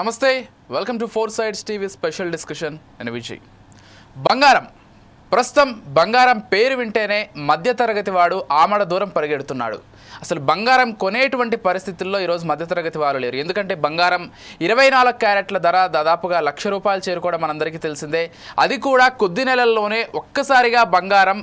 నమస్తే, welcome to four sides TV special discussion and Vijay. బంగారం ప్రస్తుతం బంగారం పేరు వింటేనే మధ్యతరగతి వాడు ఆమడ దూరం పరిగెడుతున్నాడు. అసలు బంగారం కొనేటువంటి పరిస్థితుల్లో ఈరోజు మధ్యతరగతి వారు లేరు. ఎందుకంటే బంగారం 24 క్యారెట్ల ధర దాదాపుగా ₹1,00,000 చేరుకోవడం మనందరికీ తెలిసిందే. అది కూడా కొద్ది నెలల్లోనే ఒక్కసారిగా బంగారం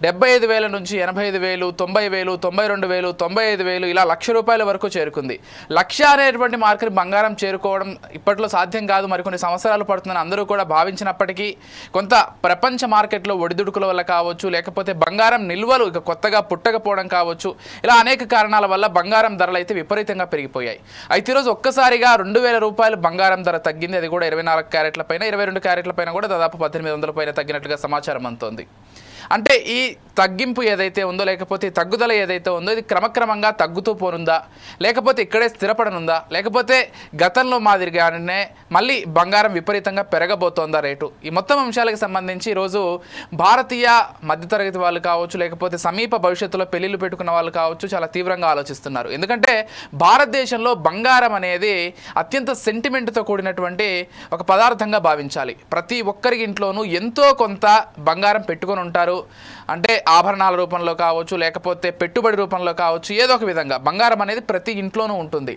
75,000 నుంచి 85,000, 90,000, 92,000, 95,000 ఇలా ₹1,00,000 వరకు చేరుకుంది. లక్ష అనేటువంటి మార్కెట్ బంగారం చేరుకోవడం ఇప్పట్లో సాధ్యం కాదు, మరికొన్ని సంవత్సరాలు పడుతుందని అందరూ కూడా భావించినప్పటికీ కొంత ప్రపంచ మార్కెట్లో ఒడిదుడుకుల వల్ల కావచ్చు, లేకపోతే బంగారం నిల్వలు ఇక కొత్తగా పుట్టకపోవడం కావచ్చు, ఇలా అనేక కారణాల వల్ల బంగారం ధరలు అయితే విపరీతంగా పెరిగిపోయాయి. అయితే ఈరోజు ఒక్కసారిగా ₹2,000 బంగారం ధర తగ్గింది. అది కూడా 24 క్యారెట్ల పైన, 22 క్యారెట్ల పైన కూడా దాదాపు 1,800 పైన తగ్గినట్లుగా సమాచారం అందుతోంది. అంటే ఈ తగ్గింపు ఏదైతే ఉందో, లేకపోతే తగ్గుదల ఏదైతే ఉందో, ఇది క్రమక్రమంగా తగ్గుతూ పోనుందా, లేకపోతే ఇక్కడే స్థిరపడనుందా, లేకపోతే గతంలో మాదిరిగానే మళ్ళీ బంగారం విపరీతంగా పెరగబోతోందా రేటు? ఈ మొత్తం అంశాలకు సంబంధించి ఈరోజు భారతీయ మధ్యతరగతి వాళ్ళు కావచ్చు, లేకపోతే సమీప భవిష్యత్తులో పెళ్లిళ్ళు పెట్టుకున్న వాళ్ళు కావచ్చు, చాలా తీవ్రంగా ఆలోచిస్తున్నారు. ఎందుకంటే భారతదేశంలో బంగారం అనేది అత్యంత సెంటిమెంట్తో కూడినటువంటి ఒక పదార్థంగా భావించాలి. ప్రతి ఒక్కరి ఇంట్లోనూ ఎంతో కొంత బంగారం పెట్టుకొని ఉంటారు. అంటే ఆభరణాల రూపంలో కావచ్చు, లేకపోతే పెట్టుబడి రూపంలో కావచ్చు, ఏదో ఒక విధంగా బంగారం అనేది ప్రతి ఇంట్లోనూ ఉంటుంది.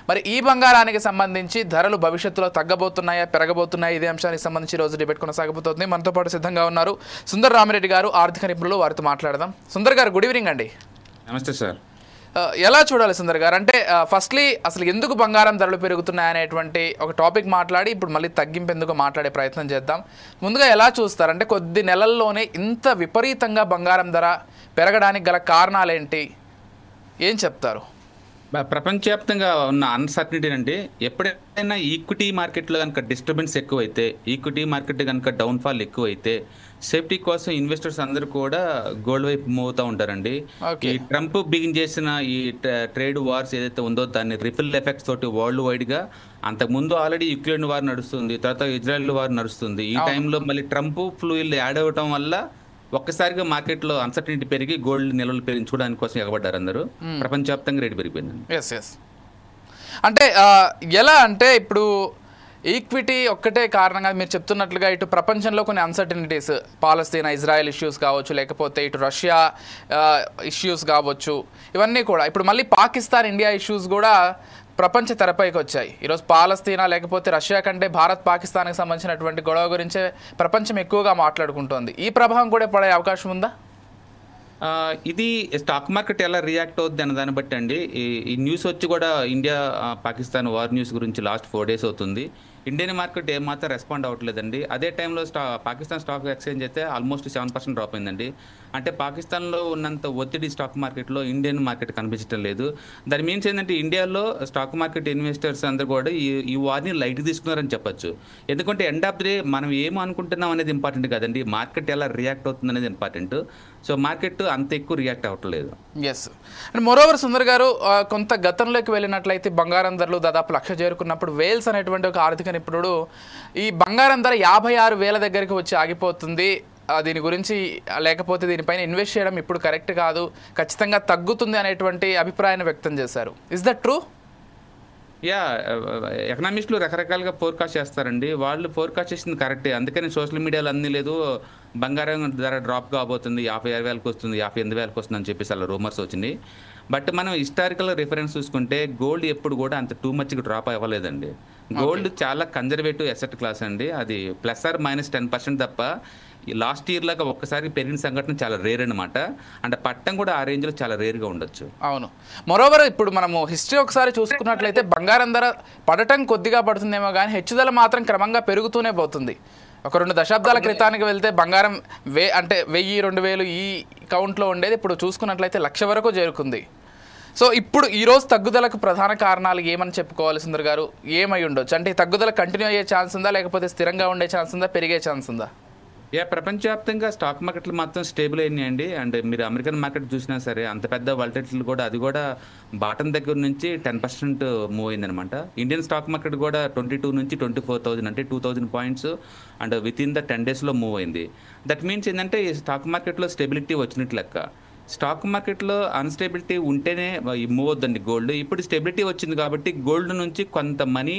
మరి ఈ బంగారానికి సంబంధించి ధరలు భవిష్యత్తులో తగ్గబోతున్నాయా, పెరగబోతున్నాయా? ఇదే అంశానికి సంబంధించి రోజు డిబేట్ కొనసాగబోతోంది. మనతో పాటు సిద్ధంగా ఉన్నారు సుందర్ రామిరెడ్డి గారు, ఆర్థిక నిపుణులు. వారితో మాట్లాడదాం. సుందర్ గారు, గుడ్ ఈవినింగ్ అండి. నమస్తే సార్. ఎలా చూడాలి సుందర్ గారు? అంటే ఫస్ట్లీ అసలు ఎందుకు బంగారం ధరలు పెరుగుతున్నాయి అనేటువంటి ఒక టాపిక్ మాట్లాడి ఇప్పుడు మళ్ళీ తగ్గింపు ఎందుకు మాట్లాడే ప్రయత్నం చేద్దాం. ముందుగా ఎలా చూస్తారు? అంటే కొద్ది నెలల్లోనే ఇంత విపరీతంగా బంగారం ధర పెరగడానికి గల కారణాలేంటి, ఏం చెప్తారు? ప్రపంచవ్యాప్తంగా ఉన్న అన్సర్టనిటీ అంటే ఎప్పుడైనా ఈక్విటీ మార్కెట్లో కనుక డిస్టర్బెన్స్ ఎక్కువైతే, ఈక్విటీ మార్కెట్ కనుక డౌన్ఫాల్ ఎక్కువైతే సేఫ్టీ కోసం ఇన్వెస్టర్స్ అందరూ కూడా గోల్డ్ వైపు మూవ్ అవుతూ ఉంటారండి. ఈ ట్రంప్ బిగిన్ చేసిన ఈ ట్రేడ్ వార్స్ ఏదైతే ఉందో దాన్ని రిఫిల్ ఎఫెక్ట్స్ తోటి వరల్డ్ వైడ్గా, అంతకుముందు ఆల్రెడీ యుక్రెయిన్ వార్ నడుస్తుంది, తర్వాత ఇజ్రాయెల్ వార్ నడుస్తుంది. ఈ టైంలో మళ్ళీ ట్రంప్ ఫ్లూయిల్ యాడ్ అవ్వటం వల్ల ఒక్కసారిగా మార్కెట్లో అన్సర్టనిటీ పెరిగి గోల్డ్ నిల్వలు పెంచుకోవడానికి కోసం ఎగబడ్డారు అందరూ. ప్రపంచవ్యాప్తంగా రేటు పెరిగిపోయింది. అంటే ఎలా అంటే ఇప్పుడు ఈక్విటీ ఒక్కటే కారణంగా మీరు చెప్తున్నట్లుగా ఇటు ప్రపంచంలో కొన్ని అన్సర్టనిటీస్, పాలస్తీనా ఇజ్రాయెల్ ఇష్యూస్ కావచ్చు, లేకపోతే ఇటు రష్యా ఇష్యూస్ కావచ్చు, ఇవన్నీ కూడా ఇప్పుడు మళ్ళీ పాకిస్తాన్ ఇండియా ఇష్యూస్ కూడా ప్రపంచ తెరపైకి వచ్చాయి. ఈరోజు పాలస్తీనా లేకపోతే రష్యా కంటే భారత్ పాకిస్తాన్కి సంబంధించినటువంటి గొడవ గురించే ప్రపంచం ఎక్కువగా మాట్లాడుకుంటోంది. ఈ ప్రభావం కూడా పడే అవకాశం ఉందా? ఇది స్టాక్ మార్కెట్ ఎలా రియాక్ట్ అవుద్ది అన్న దాన్ని బట్టి అండి. ఈ న్యూస్ వచ్చి కూడా ఇండియా పాకిస్తాన్ వార్ న్యూస్ గురించి లాస్ట్ 4 days అవుతుంది. ఇండియన్ మార్కెట్ ఏమాత్రం రెస్పాండ్ అవ్వట్లేదండి. అదే టైంలో పాకిస్తాన్ స్టాక్ ఎక్స్చేంజ్ అయితే ఆల్మోస్ట్ 7% డ్రాప్ అయిందండి. అంటే పాకిస్తాన్లో ఉన్నంత ఒత్తిడి స్టాక్ మార్కెట్లో ఇండియన్ మార్కెట్ కనిపించడం లేదు. దాని మీన్స్ ఏంటంటే ఇండియాలో స్టాక్ మార్కెట్ ఇన్వెస్టర్స్ అందరూ కూడా ఈ వార్ని లైట్ తీసుకున్నారని చెప్పొచ్చు. ఎందుకంటే ఎండ్ ఆఫ్ ది డే మనం ఏమో అనుకుంటున్నాం అనేది ఇంపార్టెంట్ కాదండి, మార్కెట్ ఎలా రియాక్ట్ అవుతుంది అనేది ఇంపార్టెంట్. సో మార్కెట్ అంత ఎక్కువ రియాక్ట్ అవ్వట్లేదు. ఎస్. అండ్ మోరోవర్ సుందర్ గారు, కొంత గతంలోకి వెళ్ళినట్లయితే బంగారం ధరలు దాదాపు 1,00,000 చేరుకున్నప్పుడు వేల్స్ అనేటువంటి ఒక ఆర్థిక నిపుణుడు ఈ బంగారం ధర 56,000 దగ్గరికి వచ్చి ఆగిపోతుంది, దీని గురించి లేకపోతే దీనిపైన ఇన్వెస్ట్ చేయడం ఇప్పుడు కరెక్ట్ కాదు, ఖచ్చితంగా తగ్గుతుంది అనేటువంటి అభిప్రాయాన్ని వ్యక్తం చేశారు. Is that true? ఎకనామిస్టులు రకరకాలుగా ఫోర్కాస్ట్ చేస్తారండి. వాళ్ళు ఫోర్కాస్ట్ చేసింది కరెక్టే. అందుకని సోషల్ మీడియాలో అన్నీ లేదు బంగారం ధర డ్రాప్ కాబోతుంది, 56,000కి వస్తుంది, 58,000కి వస్తుంది అని చెప్పేసి అలా రూమర్స్ వచ్చింది. బట్ మనం హిస్టారికల్ రిఫరెన్స్ చూసుకుంటే గోల్డ్ ఎప్పుడు కూడా అంత టూ మచ్గా డ్రాప్ అవ్వలేదండి. గోల్డ్ చాలా కన్జర్వేటివ్ అసెట్ క్లాస్ అండి. అది +or -10% తప్ప లాస్ట్ ఇయర్ లాగా ఒక్కసారి పెరిగిన సంఘటన చాలా రేర్ అనమాట. అంటే పట్టం కూడా ఆ రేంజ్లో చాలా రేర్గా ఉండొచ్చు. అవును. మరోవర్ ఇప్పుడు మనము హిస్టరీ ఒకసారి చూసుకున్నట్లయితే బంగారం ధర పడటం కొద్దిగా పడుతుందేమో కానీ హెచ్చుదల మాత్రం క్రమంగా పెరుగుతూనే పోతుంది. ఒక 2 దశాబ్దాల క్రితానికి వెళ్తే బంగారం అంటే 1000, 2000 ఈ కౌంట్లో ఉండేది ఇప్పుడు చూసుకున్నట్లయితే 1,00,000 వరకు చేరుకుంది. సో ఇప్పుడు ఈరోజు తగ్గుదలకు ప్రధాన కారణాలు ఏమని చెప్పుకోవాలి సుందర్ గారు? ఏమై ఉండొచ్చు? అంటే తగ్గుదల కంటిన్యూ అయ్యే ఛాన్స్ ఉందా, లేకపోతే స్థిరంగా ఉండే ఛాన్స్ ఉందా, పెరిగే ఛాన్స్ ఉందా? ప్రపంచవ్యాప్తంగా స్టాక్ మార్కెట్లు మాత్రం స్టేబుల్ అయినాయండి. అండ్ మీరు అమెరికన్ మార్కెట్ చూసినా సరే అంత పెద్ద వాలటిలిటీ కూడా అది కూడా బాటం దగ్గర నుంచి 10% మూవ్ అయిందనమాట. ఇండియన్ స్టాక్ మార్కెట్ కూడా 22 నుంచి 24,000 అంటే 2,000 points and with in the 10 daysలో మూవ్ అయింది. దట్ మీన్స్ ఏంటంటే ఈ స్టాక్ మార్కెట్లో స్టెబిలిటీ వచ్చినట్లు లెక్క. స్టాక్ మార్కెట్లో అన్స్టేబిలిటీ ఉంటేనే మూవ్ అవుతుందండి గోల్డ్. ఇప్పుడు స్టెబిలిటీ వచ్చింది కాబట్టి గోల్డ్ నుంచి కొంత మనీ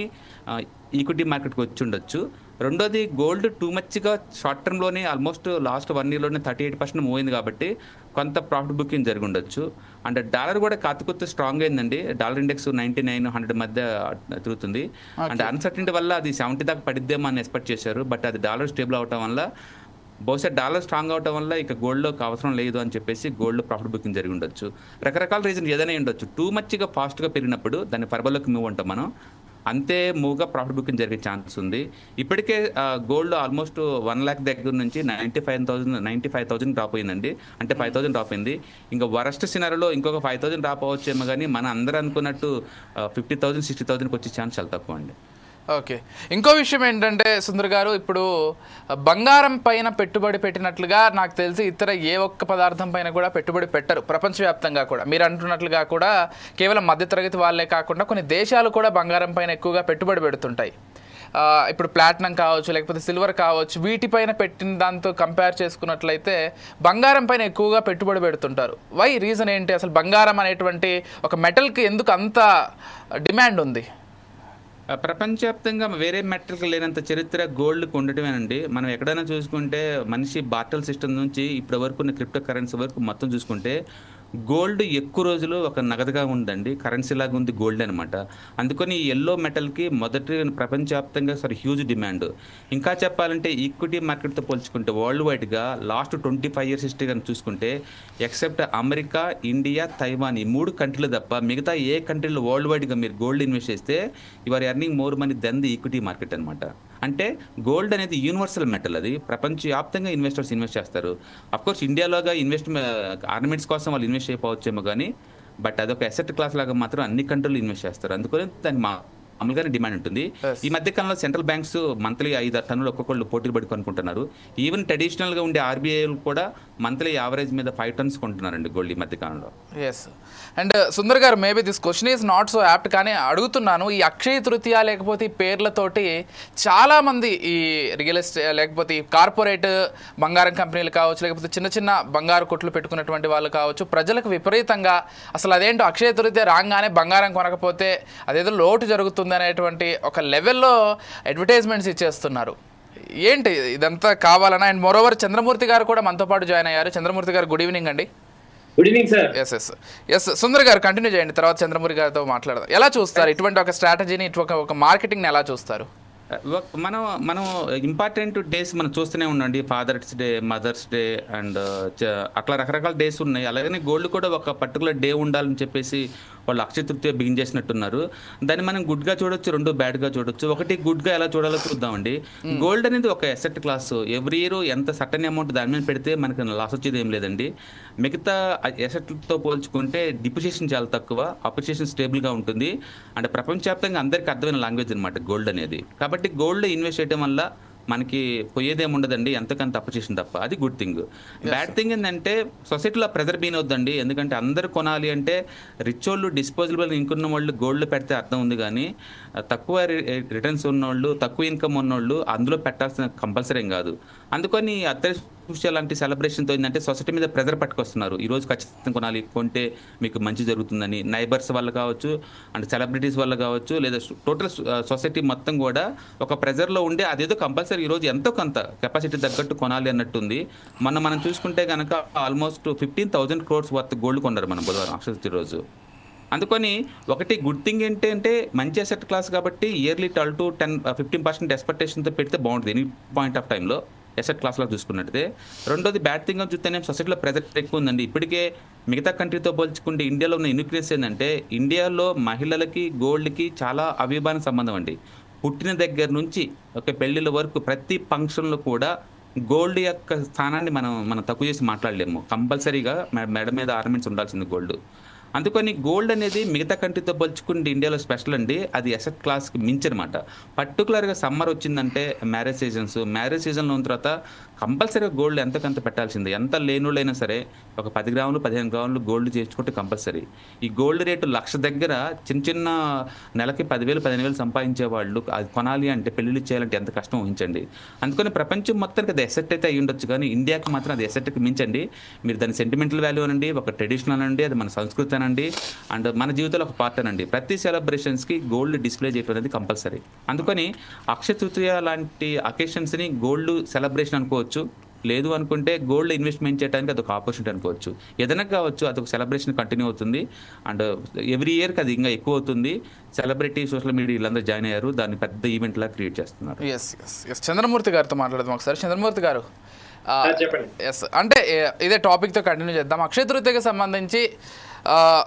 ఈక్విటీ మార్కెట్కి వచ్చి ఉండొచ్చు. రెండోది గోల్డ్ టూ మచ్గా షార్ట్ టర్మ్లోనే ఆల్మోస్ట్ లాస్ట్ 1 ఇయర్లోనే 38% మూవ్ అయింది కాబట్టి కొంత ప్రాఫిట్ బుకింగ్ జరిగి ఉండొచ్చు. అండ్ డాలర్ కూడా కాతుకొత్తు స్ట్రాంగ్ అయిందండి. డాలర్ ఇండెక్స్ 99, 100 మధ్య తిరుగుతుంది. అండ్ అన్సర్టనిటీ వల్ల అది 70 దాకా పడిద్దేమో అని ఎక్స్పెక్ట్ చేశారు. బట్ అది డాలర్ స్టేబుల్ అవటం వల్ల, బహుశా డాలర్ స్ట్రాంగ్ అవటం వల్ల ఇక గోల్డ్లోకి అవసరం లేదు అని చెప్పేసి గోల్డ్ ప్రాఫిట్ బుకింగ్ జరిగి ఉండొచ్చు. రకరకాల రీజన్ ఏదైనా ఉండొచ్చు. టూ మచ్గా ఫాస్ట్గా పెరిగినప్పుడు దాన్ని ఫర్బర్లోకి మూవ్ ఉంటాం మనం, అంతే మూవ్గా ప్రాఫిట్ బుకింగ్ జరిగే ఛాన్స్ ఉంది. ఇప్పటికే గోల్డ్ ఆల్మోస్ట్ 1 lakh దగ్గర నుంచి 95,000 డ్రాప్ అయిందండి. అంటే 5,000 డ్రాప్ అయింది. ఇంకా వరస్ట్ సినారీలో ఇంకొక 5,000 డ్రాప్ అవ్వచ్చేమో, కానీ మన అందరూ అనుకున్నట్టు 50,000, 60,000కి వచ్చే ఛాన్స్ చాలా తక్కువ అండి. ఓకే, ఇంకో విషయం ఏంటంటే సుందర్ గారు, ఇప్పుడు బంగారం పైన పెట్టుబడి పెట్టినట్లుగా నాకు తెలిసి ఇతర ఏ ఒక్క పదార్థం పైన కూడా పెట్టుబడి పెట్టరు ప్రపంచవ్యాప్తంగా కూడా. మీరు అంటున్నట్లుగా కూడా కేవలం మధ్యతరగతి వాళ్ళే కాకుండా కొన్ని దేశాలు కూడా బంగారం పైన ఎక్కువగా పెట్టుబడి పెడుతుంటాయి. ఇప్పుడు ప్లాటినం కావచ్చు, లేకపోతే సిల్వర్ కావచ్చు, వీటిపైన పెట్టిన దాంతో కంపేర్ చేసుకున్నట్లయితే బంగారం పైన ఎక్కువగా పెట్టుబడి పెడుతుంటారు. వై, రీజన్ ఏంటి? అసలు బంగారం అనేటువంటి ఒక మెటల్కి ఎందుకు అంత డిమాండ్ ఉంది? ప్రపంచవ్యాప్తంగా వేరే మెటల్కి లేనంత చరిత్ర గోల్డ్కి ఉండటమేనండి. మనం ఎక్కడైనా చూసుకుంటే మనిషి బార్టర్ సిస్టమ్ నుంచి ఇప్పటి వరకు ఉన్న క్రిప్టో కరెన్సీ వరకు మొత్తం చూసుకుంటే గోల్డ్ ఎక్కువ రోజులు ఒక నగదుగా ఉందండి, కరెన్సీ లాగా ఉంది గోల్డ్ అనమాట. అందుకని ఈ ఎల్లో మెటల్కి మొదటి ప్రపంచవ్యాప్తంగా హ్యూజ్ డిమాండ్. ఇంకా చెప్పాలంటే ఈక్విటీ మార్కెట్తో పోల్చుకుంటే వరల్డ్ వైడ్గా లాస్ట్ 25 years హిస్టరీ కానీ చూసుకుంటే ఎక్సెప్ట్ అమెరికా, ఇండియా, తైవాన్, ఈ 3 కంట్రీలు తప్ప మిగతా ఏ కంట్రీలో వరల్డ్ వైడ్గా మీరు గోల్డ్ ఇన్వెస్ట్ చేస్తే you are earning more money than the equity market అనమాట. అంటే గోల్డ్ అనేది యూనివర్సల్ మెటల్, అది ప్రపంచవ్యాప్తంగా ఇన్వెస్టర్స్ ఇన్వెస్ట్ చేస్తారు. అఫ్కోర్స్ ఇండియాలోగా ఆర్నమెంట్స్ కోసం వాళ్ళు ఇన్వెస్ట్ చేయకపోవచ్చేమో కానీ, బట్ అదొక అసెట్ క్లాస్ లాగా మాత్రం అన్ని కంట్రీలు ఇన్వెస్ట్ చేస్తారు. అందుకని దానికి మామూలుగానే డిమాండ్ ఉంటుంది. ఈ మధ్య కాలంలో సెంట్రల్ బ్యాంక్స్ మంత్లీ 5-6 టన్నులు ఒక్కొక్కళ్ళు పోటీలు పడి కొనుక్కుంటున్నారు. ఈవెన్ ట్రెడిషనల్గా ఉండే ఆర్బీఐ కూడా మంత్లీ యావరేజ్ మీద 5 tons కొంటున్నారండి గోల్డ్ ఈ మధ్య కాలంలో. ఎస్, అండ్ సుందర్ గారు, maybe this question is not so apt, కానీ అడుగుతున్నాను. ఈ అక్షయ తృతీయ లేకపోతే ఈ పేర్లతోటి చాలామంది ఈ రియల్ ఎస్టేట్ లేకపోతే ఈ కార్పొరేట్ బంగారం కంపెనీలు కావచ్చు, లేకపోతే చిన్న చిన్న బంగారు కొట్లు పెట్టుకున్నటువంటి వాళ్ళు కావచ్చు, ప్రజలకు విపరీతంగా అసలు అదేంటో అక్షయ తృతీయ రాగానే బంగారం కొనకపోతే అదేదో లోటు జరుగుతుంది అనేటువంటి ఒక లెవెల్లో అడ్వర్టైజ్మెంట్స్ ఇచ్చేస్తున్నారు. ఏంటి ఇదంతా కావాలన్నా? అండ్ మోరోవర్ చంద్రమూర్తి గారు కూడా మనతో పాటు జాయిన్ అయ్యారు. చంద్రమూర్తి గారు, గుడ్ ఈవినింగ్ అండి. Good evening sir. S Sundar గారు కంటిన్యూ చేయండి, తర్వాత చంద్రమూర్తి గారితో మాట్లాడదాం. ఎలా చూస్తారు ఇటువంటి ఒక స్ట్రాటజీని, ఇటువంటి ఒక మార్కెటింగ్ని ఎలా చూస్తారు? మనం ఇంపార్టెంట్ డేస్ మనం చూస్తూనే ఉండండి. Fathers day, mothers day and అట్లా రకరకాల డేస్ ఉన్నాయి. అలాగనే గోల్డ్ కూడా ఒక పర్టికులర్ డే ఉండాలని చెప్పేసి వాళ్ళు అక్షయ తృతీయ బిగిన్ చేసినట్టున్నారు. దాన్ని మనం గుడ్గా చూడొచ్చు, 2 బ్యాడ్గా చూడొచ్చు. ఒకటి గుడ్గా ఎలా చూడాలో చూద్దామండి. గోల్డ్ అనేది ఒక అసెట్ క్లాస్. ఎవ్రీ ఇయర్ ఎంత సర్టన్ అమౌంట్ దాని మీద పెడితే మనకి లాస్ వచ్చేది ఏం లేదండి. మిగతా అసెట్లతో పోల్చుకుంటే డిప్రిషియేషన్ చాలా తక్కువ, అప్రిషియేషన్ స్టేబుల్గా ఉంటుంది. అంటే ప్రపంచవ్యాప్తంగా అందరికీ అర్థమైన లాంగ్వేజ్ అనమాట గోల్డ్ అనేది. కాబట్టి గోల్డ్ ఇన్వెస్ట్ చేయడం వల్ల మనకి పోయేదేముండదండి, ఎంతకంత అప్రిషియేషన్ తప్ప. అది గుడ్ థింగ్. బ్యాడ్ థింగ్ ఏంటంటే సొసైటీలో ప్రెజర్ బీన్ అవుద్దండి. ఎందుకంటే అందరూ కొనాలి అంటే రిచ్ వాళ్ళు, డిస్పోజబుల్ ఇంకున్న వాళ్ళు గోల్డ్ పెడితే అర్థం ఉంది, కానీ తక్కువ రిటర్న్స్ ఉన్నోళ్ళు, తక్కువ ఇన్కమ్ ఉన్నోళ్ళు అందులో పెట్టాల్సిన కంపల్సరీ ఏం కాదు. అందుకని అత్యవసర లాంటి సెలబ్రేషన్తో ఏంటంటే సొసైటీ మీద ప్రెజర్ పట్టుకొస్తున్నారు. ఈరోజు ఖచ్చితంగా కొనాలి, కొంటే మీకు మంచి జరుగుతుందని. నైబర్స్ వల్ల కావచ్చు, అంటే సెలబ్రిటీస్ వల్ల కావచ్చు, లేదా టోటల్ సొసైటీ మొత్తం కూడా ఒక ప్రెజర్లో ఉండి అదేదో కంపల్సరీ ఈరోజు ఎంతో కొంత కెపాసిటీ తగ్గట్టు కొనాలి అన్నట్టుంది. మనం చూసుకుంటే కనుక ఆల్మోస్ట్ 15,000 crores వర్త్ గోల్డ్ కొన్నారు మనం బుధవారం అక్షయ తృతీయ రోజు. అందుకని ఒకటి గుడ్ థింగ్ ఏంటంటే మంచి అసెట్ క్లాస్ కాబట్టి ఇయర్లీ 12 to 15% ఎక్స్పెక్టేషన్తో పెడితే బాగుంటుంది ఎనీ పాయింట్ ఆఫ్ టైంలో అసెట్ క్లాస్లో చూసుకున్నట్టే. రెండోది బ్యాడ్ థింగ్ అని చూస్తేనే సొసైటీలో ప్రెజర్ ఎక్కువ ఉందండి. ఇప్పటికే మిగతా కంట్రీతో పోల్చుకుంటే ఇండియాలో ఉన్న ఇన్ఫ్లుయెన్స్ ఏంటంటే ఇండియాలో మహిళలకి గోల్డ్కి చాలా అవిభాన సంబంధం అండి. పుట్టిన దగ్గర నుంచి ఒక పెళ్లిళ్ళ వరకు ప్రతి ఫంక్షన్లో కూడా గోల్డ్ యొక్క స్థానాన్ని మనం తక్కువ చేసి మాట్లాడలేము. కంపల్సరీగా మెడ మీద ఆర్నమెంట్స్ ఉండాల్సింది గోల్డ్. అందుకని గోల్డ్ అనేది మిగతా కంట్రీతో పోల్చుకుంటే ఇండియాలో స్పెషల్ అండి. అది అసెట్ క్లాస్కి మించి అనమాట. పర్టికులర్గా సమ్మర్ వచ్చిందంటే మ్యారేజ్ సీజన్లో ఉన్న తర్వాత కంపల్సరీగా గోల్డ్ ఎంతకంత పెట్టాల్సిందే. ఎంత లేనుళ్ళైనా సరే ఒక 10 గ్రాములు 15 గ్రాములు గోల్డ్ చేర్చుకుంటే కంపల్సరీ. ఈ గోల్డ్ రేటు 1,00,000 దగ్గర చిన్న నెలకి 10,000 15,000 సంపాదించే వాళ్ళు అది కొనాలి అంటే, పెళ్లిళ్ళు చేయాలంటే ఎంత కష్టం ఊహించండి. అందుకని ప్రపంచం మొత్తానికి అది ఎసెట్ అయితే అయ్యి ఉండొచ్చు, కానీ ఇండియాకి మాత్రం అది ఎసెట్కి మించండి. మీరు దాని సెంటిమెంటల్ వాల్యూ అనండి, ఒక ట్రెడిషనల్ అనండి, అది మన సంస్కృతి అనండి, అండ్ మన జీవితంలో ఒక పార్ట్ అనండి. ప్రతి సెలబ్రేషన్స్కి గోల్డ్ డిస్ప్లే చేయడం కంపల్సరీ. అందుకని అక్షయ తృతీయ లాంటి అకేషన్స్ని గోల్డ్ సెలబ్రేషన్ అనుకోవచ్చు, లేదు అనుకుంటే గోల్డ్ ఇన్వెస్ట్మెంట్ చేయడానికి అదొక ఆపర్చునిటీ అనుకోవచ్చు. ఏదైనా కావచ్చు, అదొక సెలబ్రేషన్ కంటిన్యూ అవుతుంది. అండ్ ఎవ్రీ ఇయర్కి అది ఇంకా ఎక్కువ అవుతుంది. సెలబ్రిటీ సోషల్ మీడియా వీళ్ళందరూ జాయిన్ అయ్యారు, దాన్ని పెద్ద ఈవెంట్ లా క్రియేట్ చేస్తున్నారు. చంద్రమూర్తి గారితో మాట్లాడదాం ఒకసారి. చంద్రమూర్తి గారు, చెప్పండి. ఎస్, అంటే ఇదే టాపిక్తో కంటిన్యూ చేద్దాం. అక్షయ తృతీయకి సంబంధించి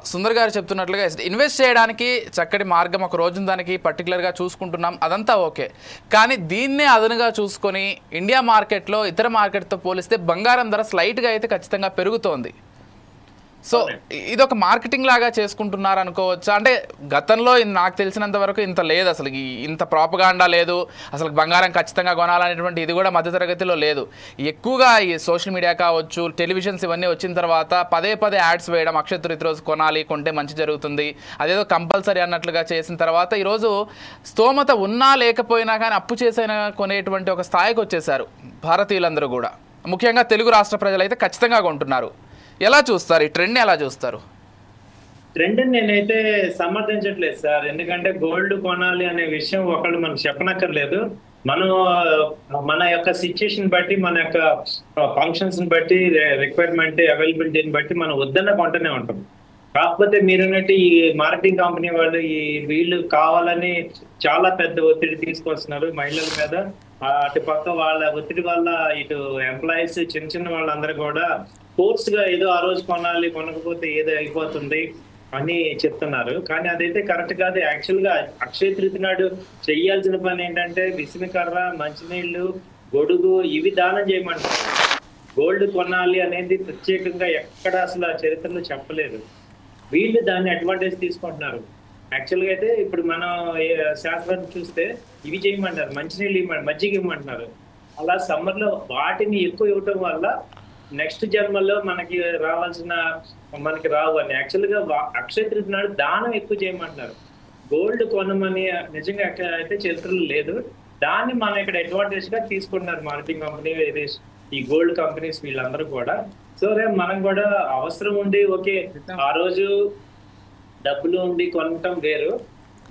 సుందర్ గారు చెప్తున్నట్లుగా ఇన్వెస్ట్ చేయడానికి చక్కటి మార్గం ఒక రోజు దానికి పర్టికులర్గా చూసుకుంటున్నాం, అదంతా ఓకే. కానీ దీన్నే అదనుగా చూసుకొని ఇండియా మార్కెట్లో ఇతర మార్కెట్తో పోలిస్తే బంగారం ధర స్లైట్గా అయితే ఖచ్చితంగా పెరుగుతోంది. సో ఇదొక మార్కెటింగ్ లాగా చేసుకుంటున్నారు అనుకోవచ్చా? అంటే గతంలో నాకు తెలిసినంత వరకు ఇంత లేదు, అసలు ఇంత ప్రాపగాండా లేదు, అసలు బంగారం ఖచ్చితంగా కొనాలనేటువంటి ఇది కూడా మధ్యతరగతిలో లేదు. ఎక్కువగా ఈ సోషల్ మీడియా కావచ్చు, టెలివిజన్స్ ఇవన్నీ వచ్చిన తర్వాత పదే యాడ్స్ వేయడం, అక్షయ తృతీయ రోజు కొనాలి, కొంటే మంచి జరుగుతుంది, అదేదో కంపల్సరీ అన్నట్లుగా చేసిన తర్వాత ఈరోజు స్తోమత ఉన్నా లేకపోయినా కానీ అప్పు చేసైనా కొనేటువంటి ఒక స్థాయికి వచ్చేసారు భారతీయులందరూ కూడా. ముఖ్యంగా తెలుగు రాష్ట్ర ప్రజలు అయితే ఖచ్చితంగా కొంటున్నారు. ఎలా చూస్తారు ఈ ట్రెండ్ని? ఎలా చూస్తారు ట్రెండ్? నేనైతే సమర్థించట్లేదు సార్. ఎందుకంటే గోల్డ్ కొనాలి అనే విషయం ఒకళ్ళు మనకు చెప్పనక్కర్లేదు. మనం మన యొక్క సిచ్యుయేషన్ బట్టి, మన యొక్క ఫంక్షన్స్ బట్టి, రిక్వైర్మెంట్ అవైలబిలిటీని బట్టి మనం వద్దన్న కొంటూనే ఉంటాం. కాకపోతే మీరున్నట్టు ఈ మార్కెటింగ్ కంపెనీ వాళ్ళు వీళ్ళు కావాలని చాలా పెద్ద ఒత్తిడి తీసుకొస్తున్నారు మహిళల మీద. అటు పక్క వాళ్ళ ఒత్తిడి వల్ల ఇటు ఎంప్లాయీస్ చిన్న వాళ్ళందరూ కూడా ఫోర్స్ గా ఏదో ఆ రోజు కొనాలి, కొనకపోతే ఏదో అయిపోతుంది అని చెప్తున్నారు. కానీ అదైతే కరెక్ట్ కాదు. యాక్చువల్ గా అక్షయ తృతీయ నాడు చెయ్యాల్సిన పని ఏంటంటే విసినకర్ర, మంచినీళ్లు, గొడుగు ఇవి దానం చేయమంటారు. గోల్డ్ కొనాలి అనేది ప్రత్యేకంగా ఎక్కడ అసలు ఆ చరిత్రలో చెప్పలేదు. వీళ్ళు దాన్ని అడ్వాంటేజ్ తీసుకుంటున్నారు. యాక్చువల్ గా అయితే ఇప్పుడు మనం శాస్త్రాన్ని చూస్తే ఇవి చేయమంటారు, మంచినీళ్ళు ఇవ్వమంటారు, మజ్జిగ ఇవ్వమంటున్నారు. అలా సమ్మర్ లో వాటిని ఎక్కువ ఇవ్వటం వల్ల నెక్స్ట్ జన్మలో మనకి రావు అని. యాక్చువల్ గా అక్షయ తృతీయ నాడు దానం ఎక్కువ చేయమంటున్నారు. గోల్డ్ కొనమని నిజంగా అయితే చరిత్రలో లేదు. దాన్ని మనం ఇక్కడ అడ్వాంటేజ్ గా తీసుకుంటున్నారు మార్కెటింగ్ కంపెనీ, ఈ గోల్డ్ కంపెనీస్ వీళ్ళందరూ కూడా. సో రేపు మనం కూడా అవసరం ఉండి ఓకే ఆ రోజు డబ్బులు ఉండి కొనటం వేరు,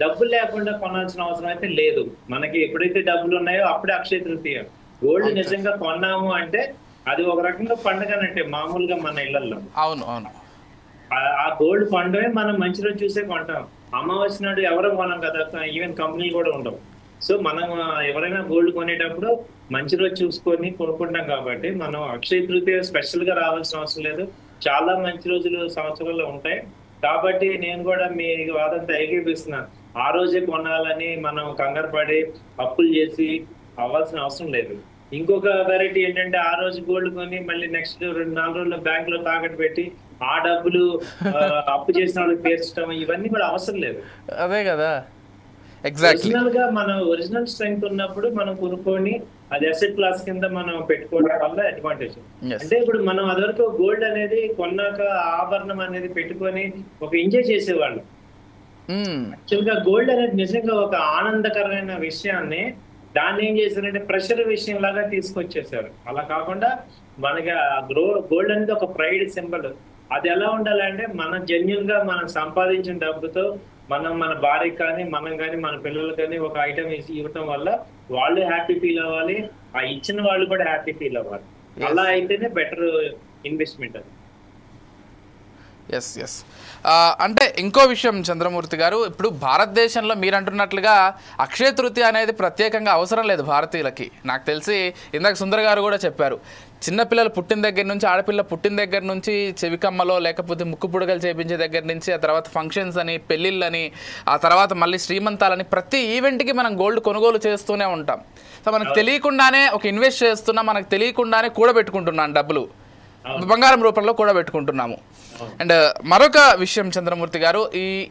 డబ్బులు లేకుండా కొనాల్సిన అవసరం అయితే లేదు. మనకి ఎప్పుడైతే డబ్బులు ఉన్నాయో అప్పుడే అక్షయ తృతీయ. గోల్డ్ నిజంగా కొన్నాము అంటే అది ఒక రకంగా పండుగనంటే మామూలుగా మన ఇళ్లలో. అవును అవును, ఆ గోల్డ్ పండుగ మనం మంచి రోజు చూసే కొంటాం. అమావాస్య నాడు ఎవరో కొనం కదా, ఈవెన్ కంపెనీలు కూడా ఉండవు. సో మనం ఎవరైనా గోల్డ్ కొనేటప్పుడు మంచి రోజు చూసుకొని కొనుక్కుంటాం. కాబట్టి మనం అక్షయ తృతీయ స్పెషల్ గా రావాల్సిన అవసరం లేదు. చాలా మంచి రోజులు సంవత్సరంలో ఉంటాయి. కాబట్టి నేను కూడా మీ వాదంతో ఏకీపిస్తున్నాను. ఆ రోజే కొనాలని మనం కంగారు పడి అప్పులు చేసి అవ్వాల్సిన అవసరం లేదు. ఇంకొక వెరైటీ ఏంటంటే ఆ రోజు గోల్డ్ కొని మళ్ళీ నెక్స్ట్ 2-4 రోజుల్లో బ్యాంక్ లో తాకట్టు పెట్టి ఆ డబ్బులు అప్పు చేసిన వాళ్ళకి తీర్చడం, ఇవన్నీ కూడా అవసరం లేదు. అదే కదా, ఎగ్జాక్ట్లీ. ఒరిజినల్ గా మనం ఒరిజినల్ స్ట్రెంగ్త్ ఉన్నప్పుడు మనం కొనుక్కొని అది అసెట్ క్లాస్ కింద మనం పెట్టుకోవడం వల్ల అడ్వాంటేజ్. అంటే ఇప్పుడు మనం అదివరకు గోల్డ్ అనేది కొన్నాక ఆభరణం అనేది పెట్టుకొని ఒక ఎంజాయ్ చేసేవాళ్ళం. యాక్చువల్ గా గోల్డ్ అనేది నిజంగా ఒక ఆనందకరమైన విషయాన్ని దాన్ని ఏం చేశారంటే ప్రెషర్ విషయం లాగా తీసుకొచ్చేసారు. అలా కాకుండా మనకి గోల్డ్ అనేది ఒక ప్రైడ్ సింబల్. అది ఎలా ఉండాలంటే మనం జెన్యున్ గా మనం సంపాదించిన డబ్బుతో మనం మన భార్యకి కానీ మనం కానీ మన పిల్లలు కానీ ఒక ఐటమ్ ఇవ్వటం వల్ల వాళ్ళు హ్యాపీ ఫీల్ అవ్వాలి, ఆ ఇచ్చిన వాళ్ళు కూడా హ్యాపీ ఫీల్ అవ్వాలి. అలా అయితేనే బెటర్ ఇన్వెస్ట్మెంట్ అది. Yes yes. అంటే ఇంకో విషయం చంద్రమూర్తి గారు, ఇప్పుడు భారతదేశంలో మీరు అంటున్నట్లుగా అక్షయ తృతీయ అనేది ప్రత్యేకంగా అవసరం లేదు భారతీయులకి. నాకు తెలిసి ఇందాక సుందర్ గారు కూడా చెప్పారు, చిన్నపిల్లలు పుట్టిన దగ్గర నుంచి, ఆడపిల్ల పుట్టిన దగ్గర నుంచి చెవికమ్మలో లేకపోతే ముక్కు పుడకలు చేపించే దగ్గర నుంచి, ఆ తర్వాత ఫంక్షన్స్ అని, పెళ్ళిళ్ళని, ఆ తర్వాత మళ్ళీ శ్రీమంతాలని, ప్రతి ఈవెంట్కి మనం గోల్డ్ కొనుగోలు చేస్తూనే ఉంటాం. సో మనకు తెలియకుండానే ఒక ఇన్వెస్ట్ చేస్తున్నాం, మనకు తెలియకుండానే కూడబెట్టుకుంటున్నాం డబ్బులు. బంగారం రూపంలో కూడా పెట్టుకుంటున్నాము. అండ్ మరొక విషయం చంద్రమూర్తి గారు,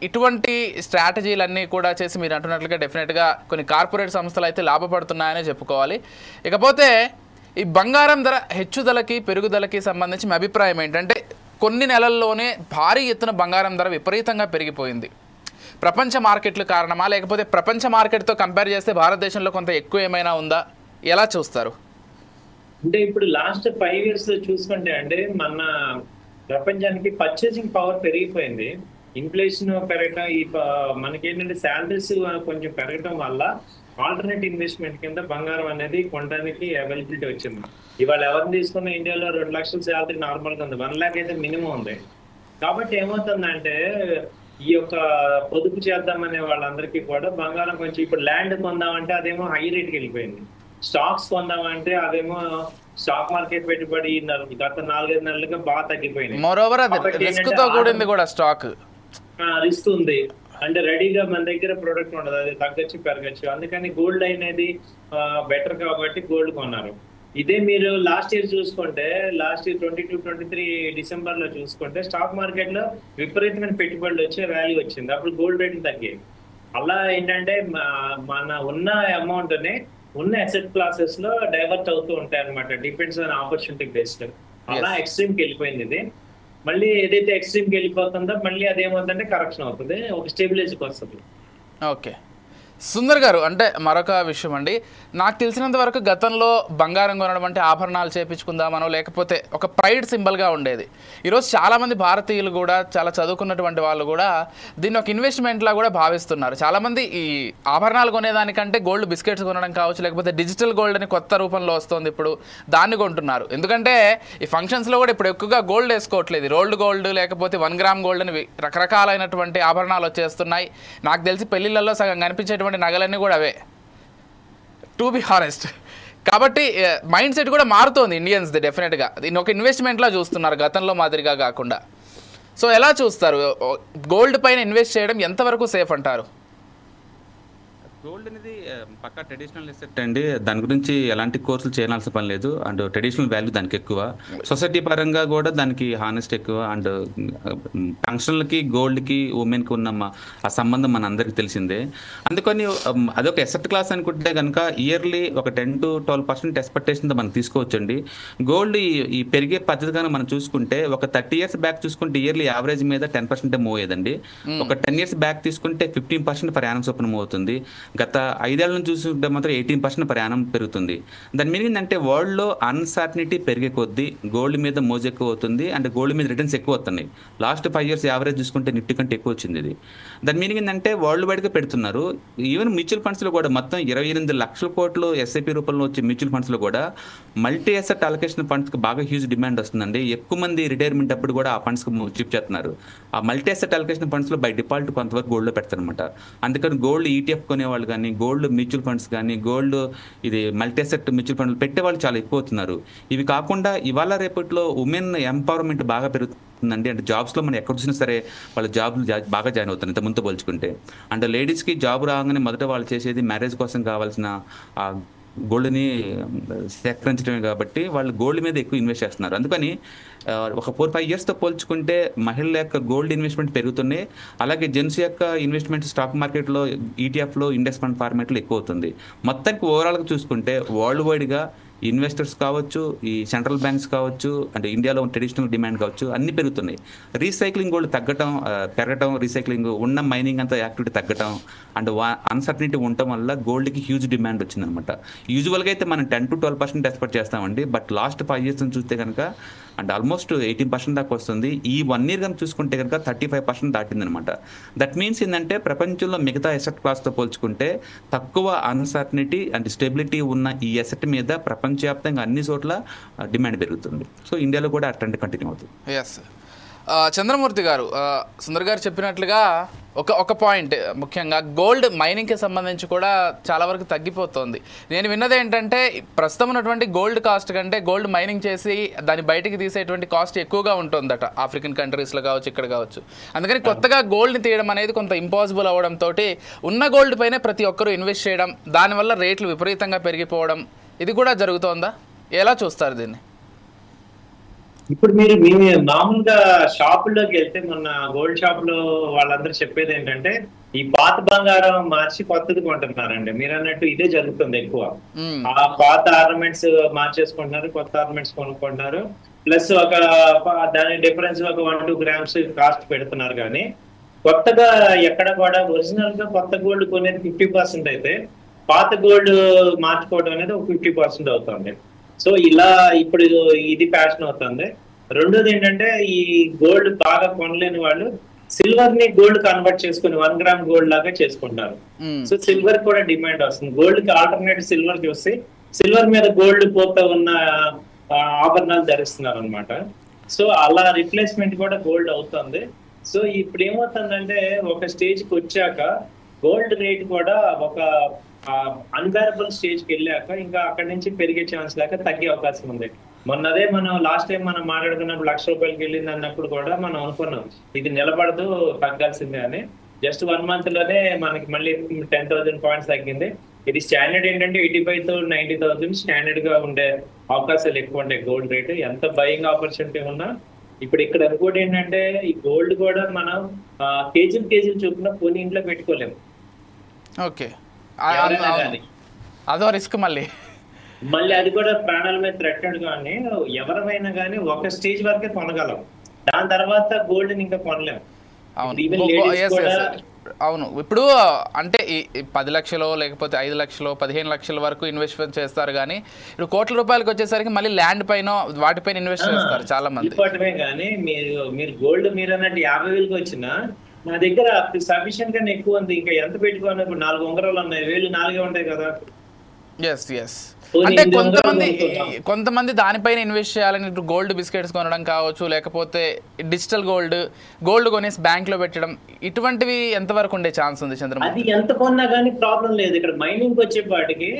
ఇటువంటి స్ట్రాటజీలన్నీ కూడా చేసి మీరు అంటున్నట్లుగా డెఫినెట్గా కొన్ని కార్పొరేట్ సంస్థలు అయితే లాభపడుతున్నాయనే చెప్పుకోవాలి. ఇకపోతే ఈ బంగారం ధర హెచ్చుదలకి పెరుగుదలకి సంబంధించి మీ అభిప్రాయం ఏంటంటే, కొన్ని నెలల్లోనే భారీ ఎత్తున బంగారం ధర విపరీతంగా పెరిగిపోయింది. ప్రపంచ మార్కెట్లు కారణమా, లేకపోతే ప్రపంచ మార్కెట్తో కంపేర్ చేస్తే భారతదేశంలో కొంత ఎక్కువ ఏమైనా ఉందా, ఎలా చూస్తారు? అంటే ఇప్పుడు లాస్ట్ 5 years లో చూసుకుంటే అంటే మన ప్రపంచానికి పర్చేసింగ్ పవర్ పెరిగిపోయింది. ఇన్ఫ్లేషన్ పెరగటం, మనకేంటంటే శాలరీస్ కొంచెం పెరగటం వల్ల ఆల్టర్నేట్ ఇన్వెస్ట్మెంట్ కింద బంగారం అనేది కొనడానికి అవైలబిలిటీ వచ్చింది. ఇవాళ ఎవరిని తీసుకున్న ఇండియాలో 2 లక్షల శాలరీ నార్మల్గా ఉంది, 1 lakh అయితే మినిమం ఉంది. కాబట్టి ఏమవుతుందంటే ఈ యొక్క పొదుపు చేద్దామనే వాళ్ళందరికీ కూడా బంగారం కొంచెం, ఇప్పుడు ల్యాండ్ కొందామంటే అదేమో హై రేట్కి వెళ్ళిపోయింది, స్టాక్స్ కొందామంటే అదేమో స్టాక్ మార్కెట్ పెట్టుబడి గత 4-5 నెలలుగా బాగా తగ్గిపోయింది. మోరోవర్ అది రిస్క్ తో కూడింది కూడా, స్టాక్ రిస్క్ ఉంది అంటే రెడీగా మన దగ్గర ప్రొడక్ట్ ఉండదు, అది తగ్గచ్చు పెరగచ్చు. అందుకని గోల్డ్ అనేది బెటర్ కాబట్టి గోల్డ్ కొన్నారు. ఇదే మీరు లాస్ట్ ఇయర్ చూసుకుంటే, లాస్ట్ ఇయర్ 22-23 డిసెంబర్ లో చూసుకుంటే స్టాక్ మార్కెట్ లో విపరీతమైన పెట్టుబడులు వచ్చే వాల్యూ వచ్చింది, అప్పుడు గోల్డ్ రేట్లు తగ్గాయి. అలా ఏంటంటే మన ఉన్న అమౌంట్ ని ఉన్న అసెట్ క్లాసెస్ లో డైవర్ట్ అవుతూ ఉంటాయి అనమాట, డిపెండ్స్ ఆన్ ఆపర్చునిటీ బేస్డ్. అలా ఎక్స్ట్రీమ్ కి వెళ్ళిపోయింది ఇది. మళ్ళీ ఏదైతే ఎక్స్ట్రీమ్ కి వెళ్ళిపోతుందో మళ్ళీ అదేమవుతుందంటే కరెక్షన్ అవుతుంది, ఒక స్టెబిలైజ్కి వస్తుంది. ఓకే సుందర్ గారు, అంటే మరొక విషయం అండి, నాకు తెలిసినంత వరకు గతంలో బంగారం కొనడం అంటే ఆభరణాలు చేపించుకుందామనో లేకపోతే ఒక ప్రైడ్ సింబల్గా ఉండేది. ఈరోజు చాలామంది భారతీయులు కూడా, చాలా చదువుకున్నటువంటి వాళ్ళు కూడా దీన్ని ఒక ఇన్వెస్ట్మెంట్లా కూడా భావిస్తున్నారు. చాలామంది ఈ ఆభరణాలు కొనేదానికంటే గోల్డ్ బిస్కెట్స్ కొనడం కావచ్చు, లేకపోతే డిజిటల్ గోల్డ్ అని కొత్త రూపంలో వస్తుంది ఇప్పుడు, దాన్ని కొంటున్నారు. ఎందుకంటే ఈ ఫంక్షన్స్లో కూడా ఇప్పుడు ఎక్కువగా గోల్డ్ వేసుకోవట్లేదు, రోల్డ్ గోల్డ్ లేకపోతే 1 గ్రామ్ గోల్డ్ అని రకరకాలైనటువంటి ఆభరణాలు వచ్చేస్తున్నాయి. నాకు తెలిసి పెళ్లిళ్ళల్లో సగం కనిపించేటువంటి నగలన్నీ కూడా అవే, టు బి హానెస్ట్. కాబట్టి మైండ్ సెట్ కూడా మారుతోంది ఇండియన్స్ది డెఫినెట్గా. దీన్ని ఒక ఇన్వెస్ట్మెంట్లా చూస్తున్నారు గతంలో మాదిరిగా కాకుండా. సో ఎలా చూస్తారు, గోల్డ్ పైన ఇన్వెస్ట్ చేయడం ఎంతవరకు సేఫ్ అంటారు? గోల్డ్ అనేది పక్కా ట్రెడిషనల్ ఎసెట్ అండి, దాని గురించి ఎలాంటి కోర్సులు చేయాల్సిన పని లేదు. అండ్ ట్రెడిషనల్ వాల్యూ దానికి ఎక్కువ, సొసైటీ పరంగా కూడా దానికి హానెస్ట్ ఎక్కువ. అండ్ ఫంక్షన్లకి గోల్డ్కి ఉమెన్కి ఉన్న ఆ సంబంధం మన అందరికీ తెలిసిందే. అందుకని అదొక ఎసెట్ క్లాస్ అనుకుంటే కనుక ఇయర్లీ ఒక 10-12% ఎక్స్పెక్టేషన్తో మనం తీసుకోవచ్చండి. గోల్డ్ ఈ పెరిగే పద్ధతి కానీ మనం చూసుకుంటే, ఒక 30 years బ్యాక్ చూసుకుంటే ఇయర్లీ యావరేజ్ మీద 10% మూవ్ అయ్యేదండి. ఒక 10 years బ్యాక్ తీసుకుంటే 15% పర్ యానం చొప్పున మూవ్ అవుతుంది. గత 5 ఏళ్ళ నుంచి చూసుకుంటే మాత్రం 18% పర్ యానం పెరుగుతుంది. దాని మీనింగ్ ఏంటంటే వరల్డ్లో అన్సర్టనిటీ పెరిగే కొద్దీ గోల్డ్ మీద మోజు ఎక్కువ అవుతుంది, అండ్ గోల్డ్ మీద రిటర్న్స్ ఎక్కువ వస్తున్నాయి. లాస్ట్ 5 years యావరేజ్ చూసుకుంటే నిఫ్టీ కంటే ఎక్కువ వచ్చింది ఇది. దాని మీనింగ్ ఏంటంటే వరల్డ్ వైడ్గా పెడుతున్నారు. ఈవెన్ మ్యూచువల్ ఫండ్స్లో కూడా మొత్తం 28 లక్షల కోట్లు ఎస్ఐపి రూపంలో వచ్చే మ్యూచువల్ ఫండ్స్లో కూడా మల్టీ అసెట్ అలొకేషన్ ఫండ్స్కి బాగా హ్యూజ్ డిమాండ్ వస్తుందండి. ఎక్కువ మంది రిటైర్మెంట్ అప్పుడు కూడా ఆ ఫండ్స్కి షిఫ్ట్ చేస్తున్నారు. ఆ మల్టీ అసెట్ అలొకేషన్ ఫండ్స్లో బై డిఫాల్ట్ కొంతవరకు గోల్డ్లో పెడతారు అనమాట. అందుకని గోల్డ్ ఈటీఎఫ్ కొనేవాళ్ళు కానీ, గోల్డ్ మ్యూచువల్ ఫండ్స్ కానీ, గోల్డ్ ఇది మల్టీ అసెట్ మ్యూచువల్ ఫండ్లు పెట్టేవాళ్ళు చాలా ఎక్కువ అవుతున్నారు. ఇవి కాకుండా ఇవాళ రేపట్లో ఉమెన్ ఎంపవర్మెంట్ బాగా పెరుగుతుందండి. అంటే జాబ్స్లో మనం ఎక్కడ చూసినా సరే వాళ్ళ జాబ్లు బాగా జాయిన్ అవుతారు ఇంత ముందు పోల్చుకుంటే. అంటే లేడీస్కి జాబ్ రాగానే మొదట వాళ్ళు చేసేది మ్యారేజ్ కోసం కావాల్సిన గోల్డ్ని సేకరించడమే కాబట్టి వాళ్ళు గోల్డ్ మీద ఎక్కువ ఇన్వెస్ట్ చేస్తున్నారు. అందుకని ఒక 4-5 yearsతో పోల్చుకుంటే మహిళల యొక్క గోల్డ్ ఇన్వెస్ట్మెంట్ పెరుగుతున్నాయి. అలాగే జెంట్స్ యొక్క ఇన్వెస్ట్మెంట్ స్టాక్ మార్కెట్లో, ఈటీఎఫ్లో, ఇండెక్స్ ఫండ్ ఫార్మేట్లో ఎక్కువ అవుతుంది. మొత్తానికి ఓవరాల్గా చూసుకుంటే వరల్డ్ వైడ్గా ఇన్వెస్టర్స్ కావచ్చు, ఈ సెంట్రల్ బ్యాంక్స్ కావచ్చు, అంటే ఇండియాలో ట్రెడిషనల్ డిమాండ్ కావచ్చు, అన్నీ పెరుగుతున్నాయి. రీసైక్లింగ్ గోల్డ్ పెరగటం, రీసైక్లింగ్ ఉన్న మైనింగ్ అంతా యాక్టివిటీ తగ్గటం, అండ్ అన్సర్టనిటీ ఉండటం వల్ల గోల్డ్కి హ్యూజ్ డిమాండ్ వచ్చిందనమాట. యూజువల్గా అయితే మనం 10-12% ఎక్స్పెక్ట్ చేస్తామండి, బట్ లాస్ట్ 5 years నుంచి చూస్తే కనుక అండ్ ఆల్మోస్ట్ 18% దాకా వస్తుంది. ఈ 1 year కనుక చూసుకుంటే కనుక 35% దాటిందనమాట. దట్ మీన్స్ ఏంటంటే ప్రపంచంలో మిగతా ఎసెట్ క్లాస్తో పోల్చుకుంటే తక్కువ అన్సర్టనిటీ అండ్ స్టెబిలిటీ ఉన్న ఈ ఎసెట్ మీద ప్రపంచవ్యాప్తంగా అన్ని చోట్ల డిమాండ్ పెరుగుతుంది. సో ఇండియాలో కూడా ఆ ట్రెండ్ కంటిన్యూ అవుతుంది. ఎస్ చంద్రమూర్తి గారు, సుందర్ గారు చెప్పినట్లుగా ఒక పాయింట్, ముఖ్యంగా గోల్డ్ మైనింగ్కి సంబంధించి కూడా చాలా వరకు తగ్గిపోతుంది. నేను విన్నది ఏంటంటే ప్రస్తుతం ఉన్నటువంటి గోల్డ్ కాస్ట్ కంటే గోల్డ్ మైనింగ్ చేసి దాన్ని బయటికి తీసేటువంటి కాస్ట్ ఎక్కువగా ఉంటుందట ఆఫ్రికన్ కంట్రీస్లో కావచ్చు, ఇక్కడ కావచ్చు. అందుకని కొత్తగా గోల్డ్ని తీయడం అనేది కొంత ఇంపాసిబుల్ అవ్వడంతో ఉన్న గోల్డ్ పైనే ప్రతి ఒక్కరూ ఇన్వెస్ట్ చేయడం, దానివల్ల రేట్లు విపరీతంగా పెరిగిపోవడం, ఇది కూడా జరుగుతోందా? ఎలా చూస్తారు దీన్ని? ఇప్పుడు మీరు మామూలుగా షాపుల్లోకి వెళ్తే మొన్న గోల్డ్ షాప్ లో వాళ్ళందరూ చెప్పేది ఏంటంటే ఈ పాత బంగారం మార్చి కొత్తది కొంటున్నారండి. మీరు అన్నట్టు ఇదే జరుగుతుంది ఎక్కువ. ఆ పాత ఆర్నమెంట్స్ మార్చేసుకుంటున్నారు, కొత్త ఆర్నమెంట్స్ కొనుక్కుంటున్నారు. ప్లస్ దాని డిఫరెన్స్ ఒక 1-2 grams కాస్ట్ పెడుతున్నారు. కానీ కొత్తగా ఎక్కడ కూడా ఒరిజినల్ గా కొత్త గోల్డ్ కొనేది 50% అయితే పాత గోల్డ్ మార్చుకోవడం అనేది ఒక 50% అవుతుంది. సో ఇలా ఇప్పుడు ఇది ఫ్యాషన్ అవుతుంది. రెండోది ఏంటంటే ఈ గోల్డ్ బాగా కొనలేని వాళ్ళు సిల్వర్ ని గోల్డ్ కన్వర్ట్ చేసుకుని 1 gram గోల్డ్ లాగా చేసుకుంటారు. సో సిల్వర్ కూడా డిమాండ్ వస్తుంది. గోల్డ్ కి ఆల్టర్నేట్ సిల్వర్ చూసి సిల్వర్ మీద గోల్డ్ పోత ఉన్న ఆభరణాలు ధరిస్తున్నారు అనమాట. సో అలా రిప్లేస్మెంట్ కూడా గోల్డ్ అవుతుంది. సో ఇప్పుడు ఏమవుతుందంటే ఒక స్టేజ్ కి వచ్చాక గోల్డ్ రేట్ కూడా ఒక అన్బేరబుల్ స్టేజ్ కి వెళ్ళాక ఇంకా అక్కడి నుంచి పెరిగే ఛాన్స్ లేక తగ్గే అవకాశం ఉంది. మొన్నదే మనం లాస్ట్ టైం మనం మాట్లాడుకున్నప్పుడు ₹1,00,000 వెళ్ళింది అన్నప్పుడు కూడా మనం అనుకున్నాం ఇది నిలబడదు, తగ్గాల్సిందే అని. జస్ట్ 1 month లోనే మనకి మళ్ళీ 10,000 points తగ్గింది. ఇది స్టాండర్డ్ ఏంటంటే 85,000 to 90,000 స్టాండర్డ్ గా ఉండే అవకాశాలు ఎక్కువ ఉంటాయి గోల్డ్ రేట్. ఎంత బయింగ్ ఆపర్చునిటీ ఉన్నా ఇప్పుడు ఇక్కడ ఇంకోటి ఏంటంటే ఈ గోల్డ్ కూడా మనం కేజీలు చొప్పున కొని ఇంట్లో పెట్టుకోలేము. ఓకే, అదో రిస్క్. మళ్ళీ అది కూడా ప్రాణాల మీద థ్రెటెడ్. కానీ ఎవరైనా కానీ ఒక స్టేజ్ వరకే కొనగలం, దాని తర్వాత గోల్డ్ ఇంకా కొనలేము. అవును, ఇప్పుడు అంటే ఈ 10 లక్షలు లేకపోతే 5 లక్షలు 15 లక్షల వరకు ఇన్వెస్ట్మెంట్ చేస్తారు. కానీ ఇప్పుడు కోట్ల రూపాయలకు వచ్చేసరికి మళ్ళీ ల్యాండ్ పైన వాటిపైన ఇన్వెస్ట్ చేస్తారు చాలా మంది. కానీ మీరు గోల్డ్ మీరు అన్నట్టు 50,000కి వచ్చినా నా దగ్గర సఫిషియెంట్ గానే ఎక్కువ ఉంది. ఇంకా ఎంత పెట్టుకోవాలి? ఇప్పుడు 4 ఉంగరాలు ఉన్నాయి, 1,000 4 ఉంటాయి కదా. అంటే కొంతమంది దానిపైన ఇన్వెస్ట్ చేయాలని ఇప్పుడు గోల్డ్ బిస్కెట్స్ కొనడం కావచ్చు, లేకపోతే డిజిటల్ గోల్డ్ కొనేసి బ్యాంక్ లో పెట్టడం, ఇటువంటివి ఎంతవరకు ఉండే ఛాన్స్ ఉంది చంద్రబాబు? అది ఎంత కొన్నా కానీ ప్రాబ్లం లేదు. ఇక్కడ మైనింగ్ వచ్చేపాటికి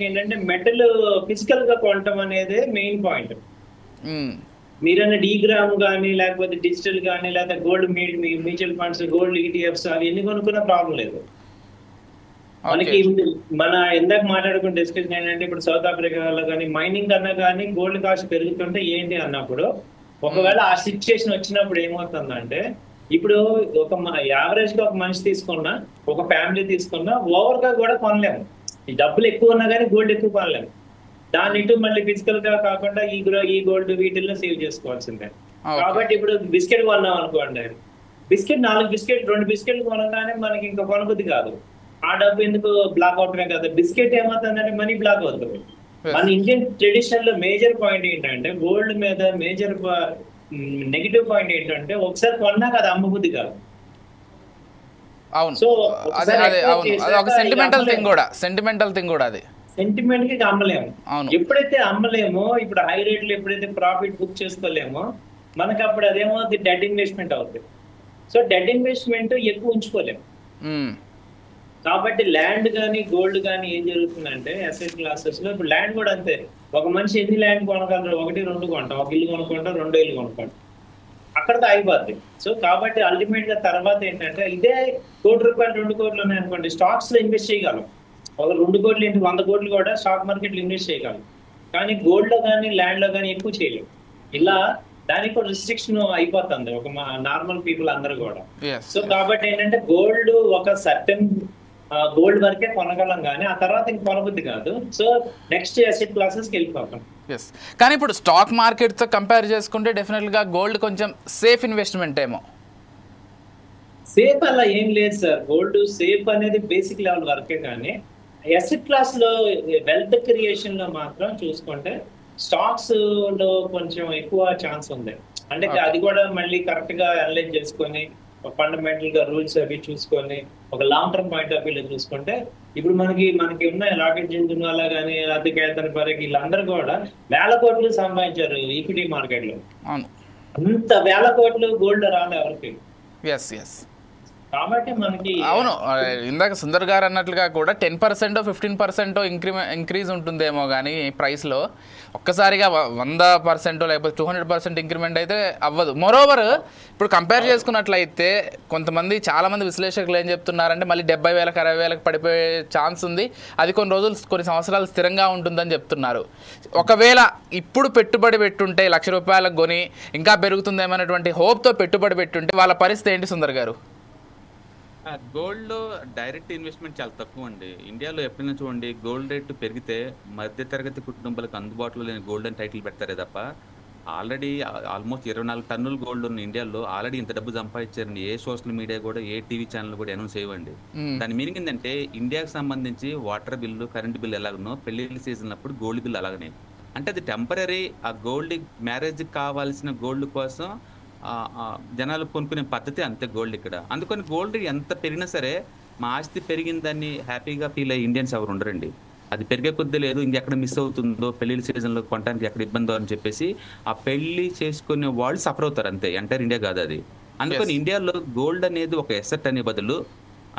ఏంటంటే మెటల్ ఫిజికల్ గా కొనటం అనేది మెయిన్ పాయింట్. మీరన్న గ్రామ్ కానీ లేకపోతే డిజిటల్ కానీ లేకపోతే gold mutual funds, gold ETFs అవి ఎన్ని కొనుక్కున్నా ప్రాబ్లం లేదు మనకి. మన ఇందాక మాట్లాడుకున్న డిస్కషన్ ఏంటంటే ఇప్పుడు సౌత్ ఆఫ్రికాలో కానీ మైనింగ్ అన్నా కానీ గోల్డ్ కాస్ట్ పెరుగుతుంటే ఏంటి అన్నప్పుడు ఒకవేళ ఆ సిచ్యుయేషన్ వచ్చినప్పుడు ఏమవుతుందంటే ఇప్పుడు ఒక యావరేజ్ గా ఒక మనిషి తీసుకున్నా, ఒక ఫ్యామిలీ తీసుకున్నా ఓవర్ గా కూడా కొనలేము. ఈ డబ్బులు ఎక్కువ ఉన్నా కానీ గోల్డ్ ఎక్కువ కొనలేము. దాని ఇటు మళ్ళీ ఫిజికల్ గా కాకుండా ఈ గోల్డ్ వీటిల్లో సేవ్ చేసుకోవాల్సిందే. కాబట్టి ఇప్పుడు బిస్కెట్ కొన్నాం అనుకోండి, 4 బిస్కెట్ 2 బిస్కెట్లు కొనగానే మనకి ఇంకా కొనబుద్ధి కాదు. ఆ డబ్బు ఎందుకు బ్లాక్ అవుట్ కదా. బిస్కెట్ ఏమవుతుందంటే మనీ బ్లాక్ అవుతుంది. మన ఇండియన్ ట్రెడిషన్ లో మేజర్ పాయింట్ ఏంటంటే గోల్డ్ మీద మేజర్ నెగిటివ్ పాయింట్ ఏంటంటే ఒకసారి కొన్నాక అది అమ్మబుద్ధి కాదు. సో ఒక సెంటిమెంటల్ థింగ్ కూడా అది సెంటిమెంట్ కి అమ్మలేము. ఎప్పుడైతే అమ్మలేమో, ఇప్పుడు హై రేట్లు ఎప్పుడైతే ప్రాఫిట్ బుక్ చేసుకోలేమో మనకి అప్పుడు అదేమవుతుంది, డెడ్ ఇన్వెస్ట్మెంట్ అవుతుంది. సో డెడ్ ఇన్వెస్ట్మెంట్ ఎక్కువ ఉంచుకోలేము. కాబట్టి ల్యాండ్ కానీ గోల్డ్ కానీ ఏం జరుగుతుందంటే అసెట్ క్లాసెస్ లో ఇప్పుడు ల్యాండ్ కూడా అంతే. ఒక మనిషి ఎన్ని ల్యాండ్ కొనగలరు? 1-2 కొంటాం. ఒక ఇల్లు కొనుక్కుంటాం, 2 ఇల్లు కొనుక్కుంటాం, అక్కడతో అయిపోద్ది. సో కాబట్టి అల్టిమేట్ గా తర్వాత ఏంటంటే ఇదే ₹1 కోటి 2 కోట్లు ఉన్నాయనుకోండి, స్టాక్స్ లో ఇన్వెస్ట్ చేయగలం. ఒక 2 కోట్లు ఏంటి 100 కోట్లు కూడా స్టాక్ మార్కెట్ లో ఇన్వెస్ట్ చేయగలం. కానీ గోల్డ్ లో కానీ ల్యాండ్ లో కానీ ఎక్కువ చేయలేము. ఇలా దానికి కూడా రిస్ట్రిక్షన్ అయిపోతుంది ఒక నార్మల్ పీపుల్ అందరూ కూడా. సో కాబట్టి ఏంటంటే గోల్డ్ ఒక సర్టెన్ గోల్డ్ వరకే కొనగలం, కానీ ఆ తర్వాత ఇంక కొనబుద్ధి కాదు. సో నెక్స్ట్ అసెట్ క్లాసెస్కి వెళ్ళిపోతాం. కానీ ఇప్పుడు స్టాక్ మార్కెట్తో కంపేర్ చేసుకుంటే డెఫినెట్గా గోల్డ్ కొంచెం సేఫ్ ఇన్వెస్ట్మెంట్ ఏమో. సేఫ్ అలా ఏం లేదు సార్. గోల్డ్ సేఫ్ అనేది బేసిక్ లెవెల్ వరకే, కానీ అసెట్ క్లాస్ లో వెల్త్ క్రియేషన్ లో మాత్రం చూసుకుంటే స్టాక్స్ లో కొంచెం ఎక్కువ ఛాన్స్ ఉంది. అంటే అది కూడా మళ్ళీ కరెక్ట్ గా అనలైజ్ చేసుకొని ఫండమెంటల్ గా రూల్స్ అవి చూసుకొని ఒక లాంగ్ టర్మ్ పాయింట్ ఆఫ్ వ్యూలో చూసుకుంటే ఇప్పుడు మనకి ఉన్న లాకెట్ జింజునాలా కానీ లేకపోతే కేతన్ పరేఖ్ వీళ్ళందరూ కూడా 1,000 కోట్లు సంపాదించారు ఈక్విటీ మార్కెట్ లో. అంత 1,000 కోట్లు గోల్డ్ రాలే ఎవరికి. కాబట్టి మనకి అవును, ఇందాక సుందర్ గారు అన్నట్లుగా కూడా 10% 15% ఇంక్రీజ్ ఉంటుందేమో కానీ ప్రైస్లో ఒక్కసారిగా 100% లేకపోతే 200% ఇంక్రిమెంట్ అయితే అవ్వదు. మోరోవర్ ఇప్పుడు కంపేర్ చేసుకున్నట్లయితే కొంతమంది చాలామంది విశ్లేషకులు ఏం చెప్తున్నారంటే మళ్ళీ 70,000 60,000 పడిపోయే ఛాన్స్ ఉంది, అది కొన్ని సంవత్సరాలు స్థిరంగా ఉంటుందని చెప్తున్నారు. ఒకవేళ ఇప్పుడు పెట్టుబడి పెట్టుంటే ₹1,00,000 కొని ఇంకా పెరుగుతుందేమనేటువంటి హోప్తో పెట్టుబడి పెట్టుంటే వాళ్ళ పరిస్థితి ఏంటి సుందర్ గారు? గోల్డ్ లో డైరెక్ట్ ఇన్వెస్ట్మెంట్ చాలా తక్కువ అండి. ఇండియాలో ఎప్పుడైనా చూడండి, గోల్డ్ రేటు పెరిగితే మధ్యతరగతి కుటుంబాలకు అందుబాటులో లేని గోల్డ్ అని టైటిల్ పెడతారే తప్ప, ఆల్రెడీ ఆల్మోస్ట్ 24 టన్నుల గోల్డ్ ఉన్న ఇండియాలో ఆల్రెడీ ఇంత డబ్బు సంపాదించారండి. ఏ సోషల్ మీడియా కూడా, ఏ టీవీ ఛానల్ కూడా అనౌన్స్ చేయవండి. దాని మీనింగ్ ఏంటంటే, ఇండియాకి సంబంధించి వాటర్ బిల్లు, కరెంట్ బిల్లు ఎలాగనో పెళ్లి సీజన్ అప్పుడు గోల్డ్ బిల్లు అలాగనే. అంటే అది టెంపరీ. ఆ గోల్డ్ మ్యారేజ్కి కావాల్సిన గోల్డ్ కోసం జనాలు కొనుక్కునే పద్ధతి అంతే గోల్డ్ ఇక్కడ. అందుకని గోల్డ్ ఎంత పెరిగినా సరే మా ఆస్తి పెరిగిందని హ్యాపీగా ఫీల్ అయ్యే ఇండియన్స్ ఎవరు ఉండరండి. అది పెరిగే కొద్దీ లేదు, ఇంకెక్కడ మిస్ అవుతుందో, పెళ్లి సీజన్లో కొనడానికి ఎక్కడ ఇబ్బందో అని చెప్పేసి ఆ పెళ్లి చేసుకునే వాళ్ళు సఫర్ అవుతారు అంతే. ఎంటైర్ ఇండియా కాదు అది. అందుకని ఇండియాలో గోల్డ్ అనేది ఒక ఎసెట్ అనే బదులు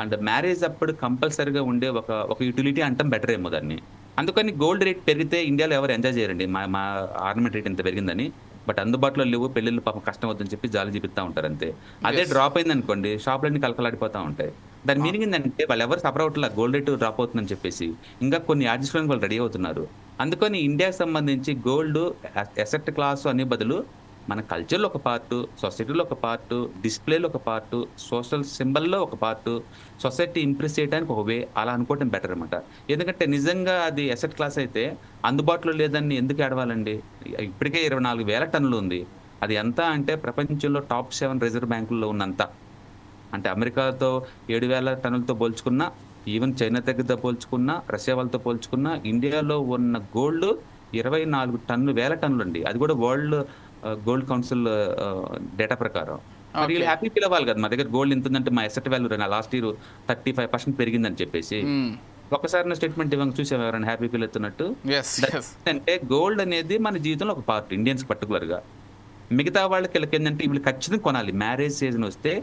అండ్ మ్యారేజ్ అప్పుడు కంపల్సరీగా ఉండే ఒక యూటిలిటీ అంటాం బెటర్ ఏమో దాన్ని. అందుకని గోల్డ్ రేట్ పెరిగితే ఇండియాలో ఎవరు ఎంజాయ్ చేయరండి మా ఆర్నమెంట్ రేట్ ఎంత పెరిగిందని. బట్ అందుబాటులో లేవు, పెళ్ళిళ్ళు పాపం కష్టం అవుతుందని చెప్పి జాలి చూపిస్తూ ఉంటారు అంతే. అదే డ్రాప్ అయింది అనుకోండి, షాపులన్నీ కలకలాడిపోతూ ఉంటాయి. దాని మీనింగ్ ఏంటంటే వాళ్ళు ఎవరు సఫర్ అవట్లా, గోల్డ్ రేట్ డ్రాప్ అవుతుందని చెప్పేసి ఇంకా కొన్ని యాడ్జస్ట్మెంట్ వాళ్ళు రెడీ అవుతున్నారు. అందుకని ఇండియాకి సంబంధించి గోల్డ్ అసెట్ క్లాస్ అనే బదులు మన కల్చర్లో ఒక పార్టు, సొసైటీలో ఒక పార్టు, డిస్ప్లేలో ఒక పార్టు, సోషల్ సింబల్లో ఒక పార్టు, సొసైటీ ఇంప్రెస్ చేయడానికి ఒక వే, అలా అనుకోవటం బెటర్ అనమాట. ఎందుకంటే నిజంగా అది అసెట్ క్లాస్ అయితే అందుబాటులో లేదని ఎందుకు ఏడవాలండి? ఇప్పటికే 24,000 టన్నులు ఉంది. అది ఎంత అంటే ప్రపంచంలో టాప్ 7 రిజర్వ్ బ్యాంకుల్లో ఉన్నంత. అంటే అమెరికాతో 7,000 టన్నులతో పోల్చుకున్నా, ఈవెన్ చైనా దగ్గరతో పోల్చుకున్నా, రష్యా వాళ్ళతో పోల్చుకున్నా, ఇండియాలో ఉన్న గోల్డ్ 24,000 టన్నులు అండి. అది కూడా వరల్డ్ గోల్డ్ కౌన్సిల్ డేటా ప్రకారం. మరి వీళ్ళు హ్యాపీ ఫీల్ అవ్వాలి కదా, మా దగ్గర గోల్డ్ ఎంత ఉందంటే మా ఎసెట్ వాల్యూ లాస్ట్ ఇయర్ 35% పెరిగిందని చెప్పేసి. ఒకసారి స్టేట్మెంట్ ఇవ్వంగా చూసాం ఎవరైనా హ్యాపీ ఫీల్ అవుతున్నట్టు. అంటే గోల్డ్ అనేది మన జీవితంలో ఒక పార్ట్, ఇండియన్స్ పర్టికులర్ గా. మిగతా వాళ్ళకి ఏంటంటే వీళ్ళు ఖచ్చితంగా కొనాలి, మ్యారేజ్ సీజన్ వస్తే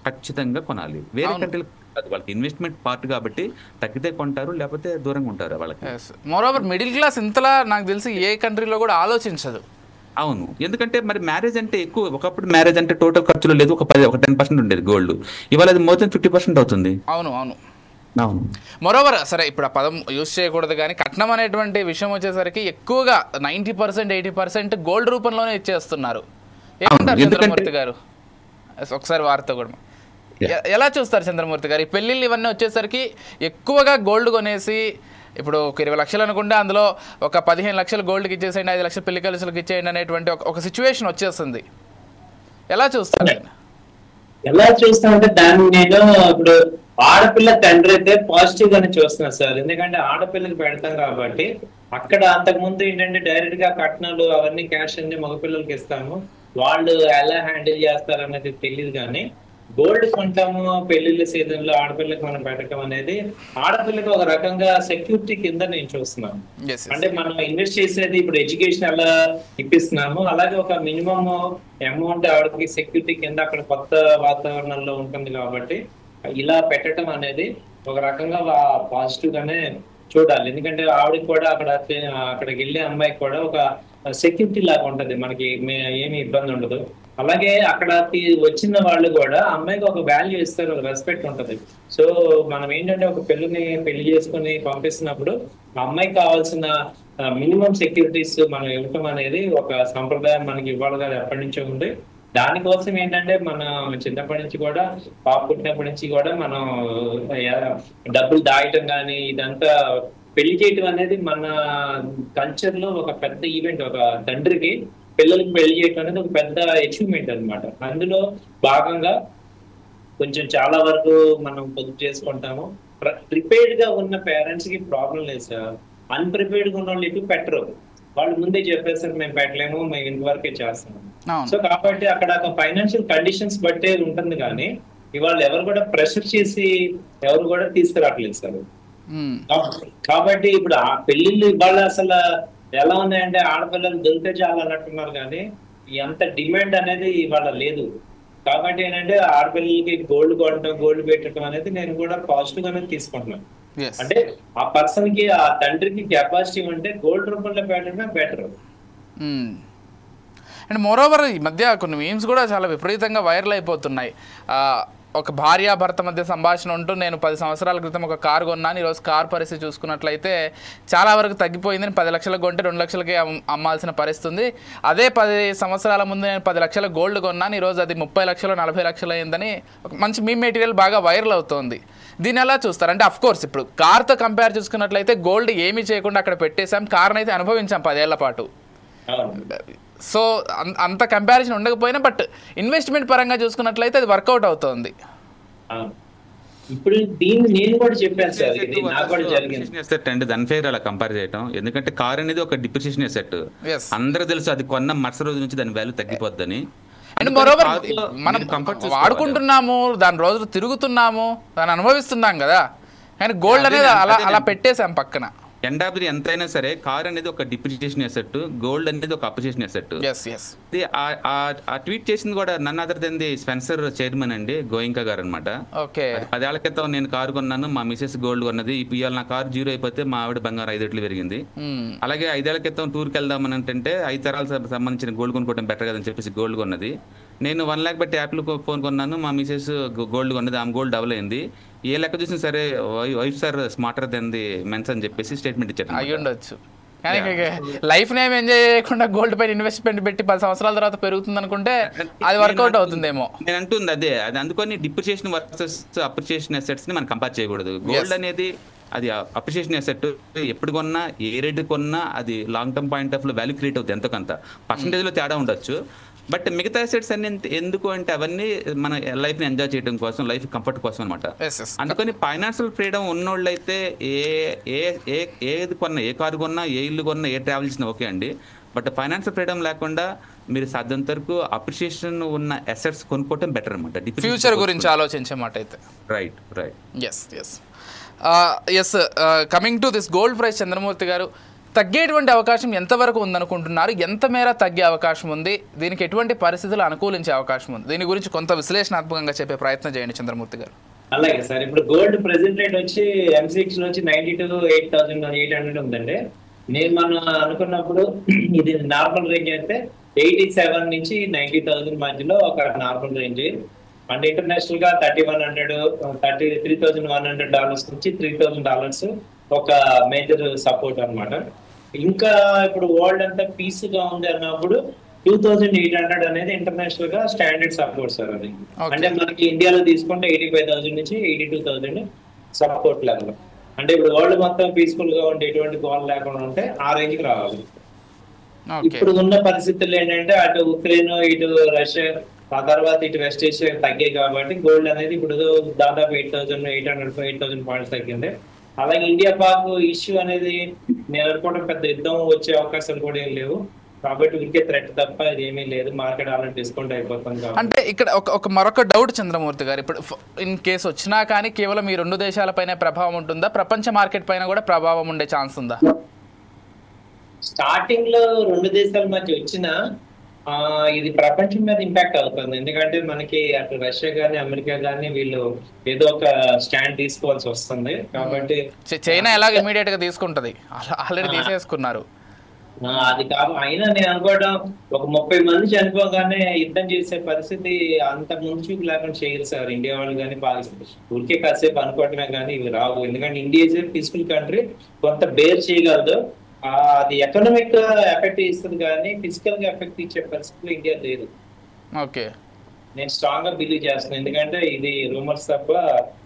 ఖచ్చితంగా కొనాలి. వేరే కంట్రీలు వాళ్ళకి ఇన్వెస్ట్మెంట్ పార్ట్ కాబట్టి తగ్గితే కొంటారు, లేకపోతే దూరంగా ఉంటారు వాళ్ళకి. మోరోవర్ మిడిల్ క్లాస్ ఇంతలా నాకు తెలిసి ఏ కంట్రీలో కూడా ఆలోచించదు. అవును, ఎందుకంటే మరి మ్యారేజ్ అంటే ఎక్కువ. ఒకప్పుడు మ్యారేజ్ అంటే టోటల్ ఖర్చులో లేదు, ఒక 10% ఉండేది గోల్డ్. ఇవాళ అది మోర్ దెన్ 50% అవుతుంది. అవును అవును అవును. మరోవర్ సరే, ఇప్పుడు ఆ పదం యూజ్ చేయకూడదు కానీ కట్నం అనేటువంటి విషయం వచ్చేసరికి ఎక్కువగా 90% 80% గోల్డ్ రూపంలోనే ఇచ్చేస్తున్నారు. ఏమంటారు చంద్రమూర్తి గారు? ఒకసారి వార్త కూడా ఎలా చూస్తారు చంద్రమూర్తి గారు? ఈ పెళ్ళిళ్ళు ఇవన్నీ వచ్చేసరికి ఎక్కువగా గోల్డ్ కొనేసి, ఇప్పుడు ఒక 20 లక్షలు అనుకుంటే అందులో ఒక 15 లక్షలు గోల్డ్కి ఇచ్చేసేయండి, 5 లక్షలు పెళ్లి ఖర్చులకు ఇచ్చేయండి అనేటువంటి ఒక సిచ్యువేషన్ వచ్చేస్తుంది. ఎలా చూస్తారు? ఎలా చూస్తామంటే దాన్ని నేను ఇప్పుడు ఆడపిల్ల తండ్రి అయితే పాజిటివ్ గానే చూస్తున్నాను సార్. ఎందుకంటే ఆడపిల్లకి పెడతాం కాబట్టి అక్కడ అంతకుముందు ఏంటంటే డైరెక్ట్ గా కట్నాలు అవన్నీ క్యాష్ అన్ని మగపిల్లలకి ఇస్తాము, వాళ్ళు ఎలా హ్యాండిల్ చేస్తారు అనేది తెలియదు. కానీ గోల్డ్ కొంటాము పెళ్లిళ్ళ సీజన్ లో ఆడపిల్లకి మనం పెట్టడం అనేది ఆడపిల్లకి ఒక రకంగా సెక్యూరిటీ కింద నేను చూస్తున్నాను. అంటే మనం ఇన్వెస్ట్ చేసేది ఇప్పుడు ఎడ్యుకేషన్ ఎలా ఇప్పిస్తున్నాము, అలాగే ఒక మినిమం అమౌంట్ ఆవిడకి సెక్యూరిటీ కింద అక్కడ కొత్త వాతావరణంలో ఉంటుంది కాబట్టి ఇలా పెట్టడం అనేది ఒక రకంగా పాజిటివ్ గానే చూడాలి. ఎందుకంటే ఆవిడకి కూడా అక్కడికి వెళ్ళే అమ్మాయికి కూడా ఒక సెక్యూరిటీ లాగా ఉంటది, మనకి ఏమి ఇబ్బంది ఉండదు. అలాగే అక్కడ వచ్చిన వాళ్ళు కూడా అమ్మాయికి ఒక వాల్యూ ఇస్తారు, ఒక రెస్పెక్ట్ ఉంటది. సో మనం ఏంటంటే ఒక పెళ్లి చేసుకుని పంపిస్తున్నప్పుడు అమ్మాయికి కావాల్సిన మినిమం సెక్యూరిటీస్ మనం ఇవ్వటం అనేది ఒక సంప్రదాయం మనకి ఇవ్వాలి కదా, ఎప్పటి నుంచో ఉంది. దానికోసం ఏంటంటే మనం చిన్నప్పటి నుంచి కూడా, పాప పుట్టినప్పటి నుంచి కూడా మనం డబ్బులు దాయటం కానీ ఇదంతా పెళ్లి చేయటం అనేది మన కల్చర్ లో ఒక పెద్ద ఈవెంట్. ఒక తండ్రికి పిల్లలకి పెళ్లి చేయటం అనేది ఒక పెద్ద అచీవ్మెంట్ అనమాట. అందులో భాగంగా కొంచెం చాలా వరకు మనం పొదుపు చేసుకుంటాము. ప్రిపేర్డ్ గా ఉన్న పేరెంట్స్ కి ప్రాబ్లం లేదు సార్. అన్ప్రిపేర్డ్ గా ఉన్న వాళ్ళు ఎక్కువ పెట్టరు, వాళ్ళు ముందే చెప్పేస్తారు మేము పెట్టలేము, మేము ఇంతవరకే చేస్తాము. సో కాబట్టి అక్కడ ఫైనాన్షియల్ కండిషన్స్ బట్టే ఉంటుంది. కానీ ఇవాళ ఎవరు కూడా ప్రెషర్ చేసి ఎవరు కూడా తీసుకురావట్లేదు సార్. కాబట్టి ఇప్పుడు ఆ పెళ్లిళ్ళు ఇవాళ అసలు ఎలా ఉన్నాయంటే ఆడపిల్లలు దొరికితే చాలా అన్నట్టున్నారు, కానీ ఎంత డిమాండ్ అనేది ఇవాళ లేదు. కాబట్టి ఏంటంటే ఆడపిల్లలకి గోల్డ్ కొనడం గోల్డ్ పెట్టడం అనేది నేను కూడా పాజిటివ్ గానే తీసుకుంటున్నాను. ఎస్. అంటే ఆ పర్సన్ కి ఆ తండ్రికి కెపాసిటీ ఉంటే గోల్డ్ రూపంలో పెట్టడమే బెటర్. అండ్ మోరోవర్ ఈ మధ్య కొన్ని మీమ్స్ కూడా చాలా విపరీతంగా వైరల్ అయిపోతున్నాయి. ఒక భార్య భర్త మధ్య సంభాషణ ఉంటూ నేను 10 సంవత్సరాల క్రితం ఒక కారు కొన్నాను, ఈరోజు కార్ పరిస్థితి చూసుకున్నట్లయితే చాలా వరకు తగ్గిపోయింది, నేను 10 లక్షలకు కొంటే 2 లక్షలకి అమ్మాల్సిన పరిస్థితి ఉంది. అదే 10 సంవత్సరాల ముందు నేను 10 లక్షల గోల్డ్ కొన్నాను, ఈరోజు అది 30 లక్షలు 40 లక్షలు అయిందని ఒక మంచి మీమ్ మెటీరియల్ బాగా వైరల్ అవుతోంది. దీన్ని ఎలా చూస్తారు? అంటే అఫ్కోర్స్ ఇప్పుడు కార్తో కంపేర్ చూసుకున్నట్లయితే గోల్డ్ ఏమీ చేయకుండా అక్కడ పెట్టేశాం, కార్ని అయితే అనుభవించాం 10 ఏళ్ల పాటు. సో అంత కంపారిజన్ ఉండకపోయినా బట్ ఇన్వెస్ట్మెంట్ పరంగా చూసుకున్నట్లయితే అది వర్కౌట్ అవుతుంది. ఇప్పుడు దీన్ని నేను కూడా చెప్పాను సార్, ఇది నాకు కూడా జరిగింది. అసెట్ అండి అన్ఫేర్ అలా కంపేర్ చేయడం, ఎందుకంటే కార్ అనేది ఒక డిప్రిసియేషన్ అసెట్. అందరూ తెలుసు అది కొన్న మరుసటి రోజు నుంచి దాని వాల్యూ తగ్గిపోద్దని. అండ్ మరోవర్ మనం వాడుకుంటున్నాము, దాని రోజులు తిరుగుతున్నాము, దాన్ని అనుభవిస్తున్నాం కదా, కానీ గోల్డ్ అనేది అలా పెట్టేసాం పక్కన. ఎండ్ ఆఫ్ ది ఎంతైనా సరే కార్ అనేది ఒక డిప్రిసియేషన్ అసెట్, గోల్డ్ అనేది ఒక అప్రిసియేషన్ అసెట్. ఆ ట్వీట్ చేసింది కూడా none other than the Spencer chairman అండి, గోయింకా గారు అనమాట. 10 ఏళ్ల క్రితం నేను కారు కొన్నాను, మా మిసెస్ గోల్డ్ కొన్నది, ఇవాళ నా కారు 0 అయిపోతే మా ఆవిడ బంగారం 5 రెట్లు పెరిగింది. అలాగే 5 ఏళ్ల క్రితం టూర్కి వెళ్దామని అంటే 5 తరాలకు సంబంధించిన గోల్డ్ కొనుక్కోవడం బెటర్ కదని చెప్పేసి గోల్డ్ కొన్నది. నేను 1 lakh పెట్టి యాపిల్ ఫోన్ కొన్నాను, మా మిసెస్ గోల్డ్ కొన్నది, ఆమె గోల్డ్ డబుల్ అయింది. ఏ లెక్క చూసినా సరే wife sir smarter than the mens అని చెప్పేసి స్టేట్మెంట్ ఇచ్చారు. అయ్యి ఉండొచ్చు, కానీ లైఫ్ నేమ్ ఎంజాయ్ చేయకుండా గోల్డ్ పైన ఇన్వెస్ట్మెంట్ పెట్టి 10 సంవత్సరాల తర్వాత పెరుగుతుంది అనుకుంటే అది వర్కౌట్ అవుతుందేమో. నేను అంటుంది అదే, అది అందుకని డిప్రిసియేషన్ వర్సెస్ అప్రిసియేషన్ అసెట్స్ ని మనం కంపేర్ చేయకూడదు. గోల్డ్ అనేది అది అప్రిసియేషన్ అసెట్, ఎప్పుడు కొన్నా ఏ రేట్ కొన్నా అది లాంగ్ టర్మ్ పాయింట్ ఆఫ్ లో వాల్యూ క్రియేట్ అవుతుంది. ఎంతో కొంత పర్సంటేజ్ లో తేడా ఉండొచ్చు, బట్ మిగతా అసెట్స్ అన్ని ఎందుకు అంటే అవన్నీ మన లైఫ్ ని ఎంజాయ్ చేయడం కోసం, లైఫ్ కంఫర్ట్ కోసం అనమాట. అందుకని ఫైనాన్షియల్ ఫ్రీడమ్ ఉన్నోళ్ళు అయితే ఏది కొన్నా, ఏ కారు కొన్నా, ఏ ఇల్లు కొన్నా, ఏ ట్రావెల్ చేసినా ఓకే అండి. బట్ ఫైనాన్షియల్ ఫ్రీడమ్ లేకుండా మీరు సాధ్యంత వరకు అప్రిషియేషన్ ఉన్న అసెట్స్ కొనుక్కోవటం బెటర్ అనమాట. ఫ్యూచర్ గురించి ఆలోచించే మాట అయితే right. Yes coming to this gold price, Chandramurthy గారు తగ్గేటువంటి అవకాశం ఎంతవరకు ఉందనుకుంటున్నారు? ఎంత మేర తగ్గే అవకాశం ఉంది? దీనికి ఎటువంటి పరిస్థితులు అనుకూలించే అవకాశం ఉంది? దీని గురించి కొంత విశ్లేషణాత్మకంగా చెప్పే ప్రయత్నం చేయండి చంద్రమూర్తి గారు. అలాగే సార్, ఇప్పుడు గోల్డ్ ప్రెసెంట్ రేట్ వచ్చి M6 నుంచి 92,800 ఉందండి. నేను మనం అనుకున్నప్పుడు ఇది నార్మల్ రేంజ్ అయితే 87 నుంచి 90,000 మధ్యలో ఒక నార్మల్ రేంజ్. అంటే ఇంటర్నేషనల్ గా $33,100 నుంచి $3,000 ఒక మేజర్ సపోర్ట్ అన్నమాట. ఇంకా ఇప్పుడు వరల్డ్ అంతా పీస్ గా ఉంది అన్నప్పుడు 2,800 అనేది ఇంటర్నేషనల్ గా స్టాండర్డ్ సపోర్ట్ సార్. అది అంటే మనకి ఇండియాలో తీసుకుంటే 85,000 నుంచి 82,000 సపోర్ట్ లెవెల్. అంటే ఇప్పుడు వరల్డ్ మొత్తం పీస్ఫుల్ గా ఉంటే ఎటువంటి గోల్ లేకుండా ఉంటే ఆ రేంజ్ కి రావాలి. ఇప్పుడు ఉన్న పరిస్థితులు ఏంటంటే అటు ఉక్రెయిన్, ఇటు రష్యా, ఆ తర్వాత ఇటు వెస్ట్ ఏషియా తగ్గాయి కాబట్టి గోల్డ్ అనేది ఇప్పుడు దాదాపు 8,800 పాయింట్స్ తగ్గింది. అలాగే ఇండియా పాక్ ఇష్యూ అనేది నేను అనుకోవడం పెద్ద యుద్ధం వచ్చే అవకాశాలు కూడా ఏం లేవు కాబట్టి ఉరికే థ్రెట్ తప్ప ఇది ఏమీ లేదు. మార్కెట్ ఆల్రెడీ డిస్కౌంట్ అయిపోతుంది. అంటే ఇక్కడ ఒక మరొక డౌట్ చంద్రమూర్తి గారు, ఇప్పుడు ఇన్ కేసు వచ్చినా కానీ కేవలం ఈ 2 దేశాలపైనే ప్రభావం ఉంటుందా? ప్రపంచ మార్కెట్ పైన కూడా ప్రభావం ఉండే ఛాన్స్ ఉందా? స్టార్టింగ్ లో 2 దేశాల మధ్య వచ్చిన ఇది ప్రపంచం మీద ఇంపాక్ట్ అవుతుంది. ఎందుకంటే మనకి అటు రష్యా గానీ అమెరికా గానీ వీళ్ళు ఏదో ఒక స్టాండ్ తీసుకోవాల్సి వస్తుంది. కాబట్టి చైనా ఎలాగ ఇమీడియట్ గా తీసుకుంటది, ఆల్రెడీ తీసేసుకున్నారు. అది కాదు, అయినా నేను అనుకోవడం ఒక 30 మంది చనిపోగానే యుద్ధం చేసే పరిస్థితి అంత ముందు చూపు లేకుండా చేయరు సార్ ఇండియా వాళ్ళు కానీ పాకిస్తాన్. ఊరికే కాసేపు అనుకోవటమే కానీ ఇవి రావు. ఎందుకంటే India is a peaceful country, కొంత బేర్ చేయగలదు. అది ఎకనామిక్ గా ఎఫెక్ట్ ఇస్తుంది కానీ ఫిజికల్ గా ఎఫెక్ట్ ఇచ్చే పరిస్థితులు ఇండియా లేదు. ఓకే, నేను స్ట్రాంగ్ గా బిలీవ్ చేస్తున్నాను. ఎందుకంటే ఇది రూమర్స్ తప్ప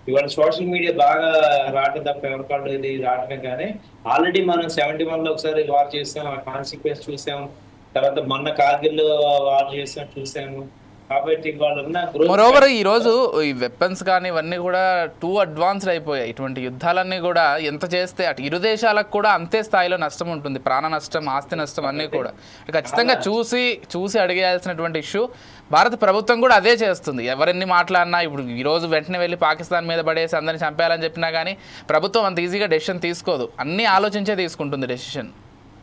ఇవాళ సోషల్ మీడియా బాగా రావడం తప్ప ఎవరికాళ్ళు ఇది రావటమే. కానీ ఆల్రెడీ మనం 71 లో ఒకసారి వార్ చేసాం, ఆ కాన్సిక్వెన్స్ చూసాం. తర్వాత మొన్న కార్గిల్ వార్ చేసాం చూసాము. కాబట్టి మరోవర్ ఈ రోజు ఈ వెపన్స్ కానీ ఇవన్నీ కూడా టూ అడ్వాన్స్డ్ అయిపోయాయి. ఇటువంటి యుద్ధాలన్నీ కూడా ఎంత చేస్తే అటు ఇరు దేశాలకు కూడా అంతే స్థాయిలో నష్టం ఉంటుంది, ప్రాణ నష్టం, ఆస్తి నష్టం అన్నీ కూడా ఖచ్చితంగా చూసి అడిగేయాల్సినటువంటి ఇష్యూ. భారత ప్రభుత్వం కూడా అదే చేస్తుంది. ఎవరెన్ని మాట్లాడినా ఇప్పుడు ఈరోజు వెంటనే వెళ్ళి పాకిస్తాన్ మీద పడేసి అందరిని చంపేయాలని చెప్పినా కానీ ప్రభుత్వం అంత ఈజీగా డెసిషన్ తీసుకోదు, అన్నీ ఆలోచించే తీసుకుంటుంది డెసిషన్.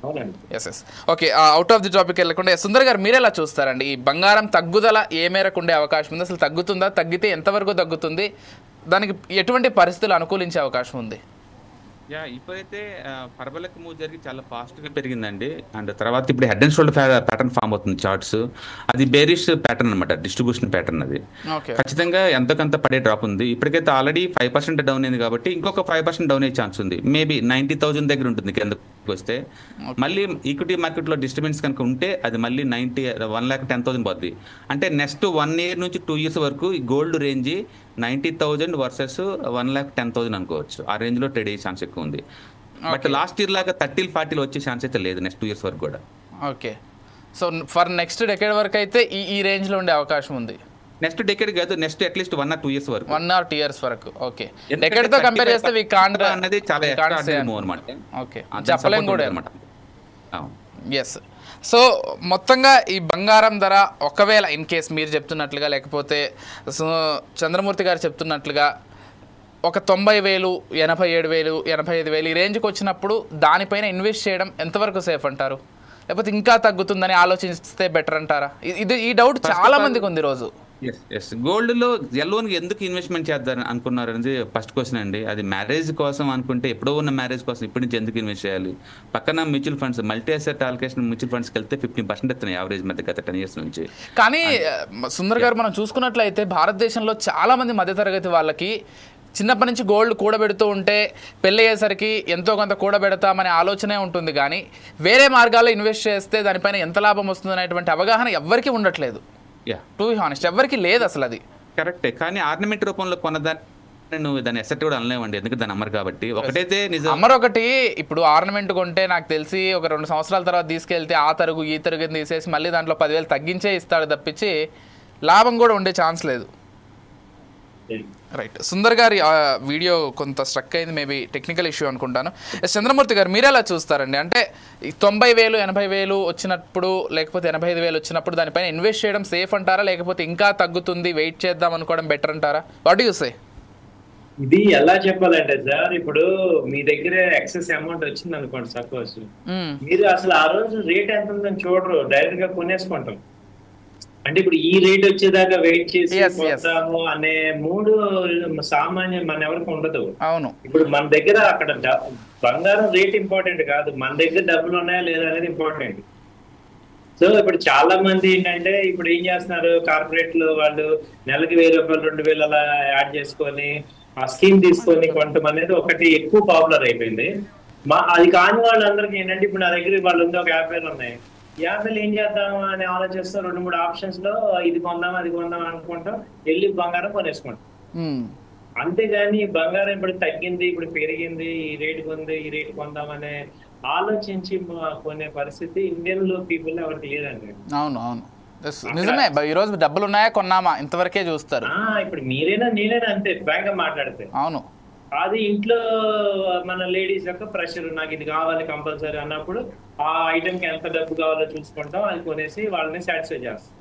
అవునండి. Yes. Okay, out of the topic వెళ్ళకుండా సుందర్ గారు మీరు ఎలా చూస్తారండి? ఈ బంగారం తగ్గుదల ఏ మేరకు ఉండే అవకాశం ఉంది? అసలు తగ్గుతుందా? తగ్గితే ఎంతవరకు తగ్గుతుంది? దానికి ఎటువంటి పరిస్థితులు అనుకూలించే అవకాశం ఉంది? ఇప్పుడైతే పర్బలక్ మూవ్ జరిగి చాలా ఫాస్ట్గా పెరిగిందండి. అండ్ తర్వాత ఇప్పుడు head and shoulder pattern form అవుతుంది చార్ట్స్. అది బేరిష్ ప్యాటర్న్ అనమాట, డిస్ట్రిబ్యూషన్ ప్యాటర్న్. అది ఖచ్చితంగా ఎంతకంత పడే డ్రాప్ ఉంది. ఇప్పటికైతే ఆల్రెడీ 5% డౌన్ అయింది కాబట్టి ఇంకొక 5% డౌన్ అయ్యే ఛాన్స్ ఉంది. మేబీ 90,000 దగ్గర ఉంటుంది కిందకు వస్తే. మళ్ళీ ఈక్విటీ మార్కెట్లో డిస్టర్బెన్స్ కనుక ఉంటే అది మళ్ళీ 1,10,000 పోద్ది. అంటే నెక్స్ట్ 1 year నుంచి 2 years వరకు ఈ గోల్డ్ రేంజ్ 90,000 వర్సెస్ 1,10,000 అనుకోవచ్చు. ఆ రేంజ్లో ట్రేడ్ అయ్యే ఛాన్స్ ఎక్కువ ఉంది. బట్ లాస్ట్ ఇయర్ లాగా 30-40 వచ్చే ఛాన్స్ అయితే లేదు నెక్స్ట్ 2 years వరకు కూడా. Okay, so for next decade వరకు అయితే ఈ రేంజ్లో ఉండే అవకాశం ఉంది. నెక్స్ట్ డెకేడ్ కాదు, నెక్స్ట్ అట్లీస్ట్ 1 or 2 years వరకు. 1 or 2 years వరకు. ఓకే, డెకేడ్ తో కంపేర్ చేస్తే వి కాంట్ అన్నది చాలా ఎక్స్ట్రార్డినరీ మూవ్ అన్నమాట. ఓకే, చెప్పలేం కూడా అన్నమాట. ఎస్. సో మొత్తంగా ఈ బంగారం ధర ఒకవేళ ఇన్ కేస్ మీరు చెప్తున్నట్లుగా లేకపోతే చంద్రమూర్తి గారు చెప్తున్నట్లుగా ఒక 90,000, 87,000, 85,000 ఈ రేంజ్కి వచ్చినప్పుడు దానిపైన ఇన్వెస్ట్ చేయడం ఎంతవరకు సేఫ్ అంటారు? లేకపోతే ఇంకా తగ్గుతుందని ఆలోచిస్తే బెటర్ అంటారా? ఈ డౌట్ చాలా మందికి ఉంది రోజు. గోల్డ్లో ఎల్లోన్కి ఎందుకు ఇన్వెస్ట్మెంట్ చేద్దాం అనుకున్నారు అనేది ఫస్ట్ క్వశ్చన్ అండి. అది మ్యారేజ్ కోసం అనుకుంటే ఎప్పుడో ఉన్న మ్యారేజ్ కోసం ఇప్పటి నుంచి ఎందుకు ఇన్వెస్ట్ చేయాలి? పక్కన mutual funds, multi asset allocation mutual ఫండ్స్కి వెళ్తే 15% ఎత్తున్నాయి యావరేజ్ మధ్య గత 10 years నుంచి. కానీ సుందర్ గారు మనం చూసుకున్నట్లయితే భారతదేశంలో చాలా మంది మధ్యతరగతి వాళ్ళకి చిన్నప్పటి నుంచి గోల్డ్ కూడబెడుతూ ఉంటే పెళ్ళి అయ్యేసరికి ఎంతో కొంత కూడబెడతామనే ఆలోచనే ఉంటుంది, కానీ వేరే మార్గాల్లో ఇన్వెస్ట్ చేస్తే దానిపైన ఎంత లాభం వస్తుంది అనేటువంటి అవగాహన ఎవ్వరికీ ఉండట్లేదు. టు బి హానెస్ట్ ఎవ్వరికి లేదు అసలు. అది కరెక్టే, కానీ ఆర్నమెంట్ రూపంలో కొన్నదాన్ని నువ్వు దాన్ని ఎసెట్ కూడా అనలేవండి, ఎందుకంటే దాన్ని అమ్మరు కాబట్టి. ఒకటైతే నిజం, అమ్మరు ఒకటి. ఇప్పుడు ఆర్నమెంట్ కొంటే నాకు తెలిసి ఒక 2 సంవత్సరాల తర్వాత తీసుకెళ్తే ఆ తరుగు ఈ తరుగు తీసేసి మళ్ళీ దాంట్లో 10,000 తగ్గించే ఇస్తాడు తప్పించి లాభం కూడా ఉండే ఛాన్స్ లేదు. రైట్, సుందర్ గారి వీడియో కొంత స్ట్రక్ అయింది, మేబీ టెక్నికల్ ఇష్యూ అనుకుంటాను. చంద్రమూర్తి గారు మీరు ఎలా చూస్తారండి? అంటే 90,000, 80,000 వచ్చినప్పుడు లేకపోతే 85,000 వచ్చినప్పుడు దానిపైన ఇన్వెస్ట్ చేయడం సేఫ్ అంటారా, లేకపోతే ఇంకా తగ్గుతుంది వెయిట్ చేద్దాం అనుకోవడం బెటర్ అంటారా? What you say? ఇది ఎలా చెప్పాలంటే సార్, ఇప్పుడు మీ దగ్గర ఎక్సెస్ అమౌంట్ వచ్చింది అనుకోండి సపోజ్, మీరు అసలు ఆ రోజు రేట్ ఎంత ఉందని చూడరు, డైరెక్ట్ గా కొనేసుకుంటాం. అంటే ఇప్పుడు ఈ రేట్ వచ్చేదాకా వెయిట్ చేసి కొంటాము అనే మూడు సామాన్యం మన ఎవరికి ఉండదు. అవును, ఇప్పుడు మన దగ్గర అక్కడ బంగారం రేట్ ఇంపార్టెంట్ కాదు, మన దగ్గర డబ్బులు ఉన్నాయా లేదా అనేది ఇంపార్టెంట్. సో ఇప్పుడు చాలా మంది ఏంటంటే ఇప్పుడు ఏం చేస్తున్నారు, కార్పొరేట్లు వాళ్ళు నెలకి 1,000 రూపాయలు 2,000 అలా యాడ్ చేసుకొని ఆ స్కీమ్ తీసుకొని కొనటం అనేది ఒకటి ఎక్కువ పాపులర్ అయిపోయింది. అది కాని వాళ్ళందరికీ ఏంటంటే ఇప్పుడు నా దగ్గర వాళ్ళు ఉంది ఒక 50,000 ఉన్నాయి, 50,000 ఏం చేద్దాం అని ఆలోచిస్తాం. 2-3 ఆప్షన్స్ లో ఇది కొందాం అది కొందాం అనుకుంటాం, వెళ్ళి బంగారం కొనేసుకుంటాం. అంతేగాని బంగారం ఇప్పుడు తగ్గింది, ఇప్పుడు పెరిగింది, ఈ రేటు కొంది, ఈ రేటు కొందామనే ఆలోచించి కొనే పరిస్థితి ఇండియన్ లో పీపుల్ ఎవరికి లేదండి. అవును అవును నిజమే. ఈ రోజు డబ్బులు ఉన్నాయా కొన్నామా ఇంతవరకే చూస్తారు. ఇప్పుడు మీరైనా నేనైనా అంతే బ్యాంక్ మాట్లాడితే. అవును, అది ఇంట్లో మన లేడీస్ యొక్క ప్రెషర్, నాకు ఇది కావాలి కంపల్సరీ అన్నప్పుడు ఆ ఐటమ్ కి ఎంత డబ్బు కావాలో చూసుకుంటాం, అది కొనేసి వాళ్ళని సాటిస్ఫై చేస్తాం.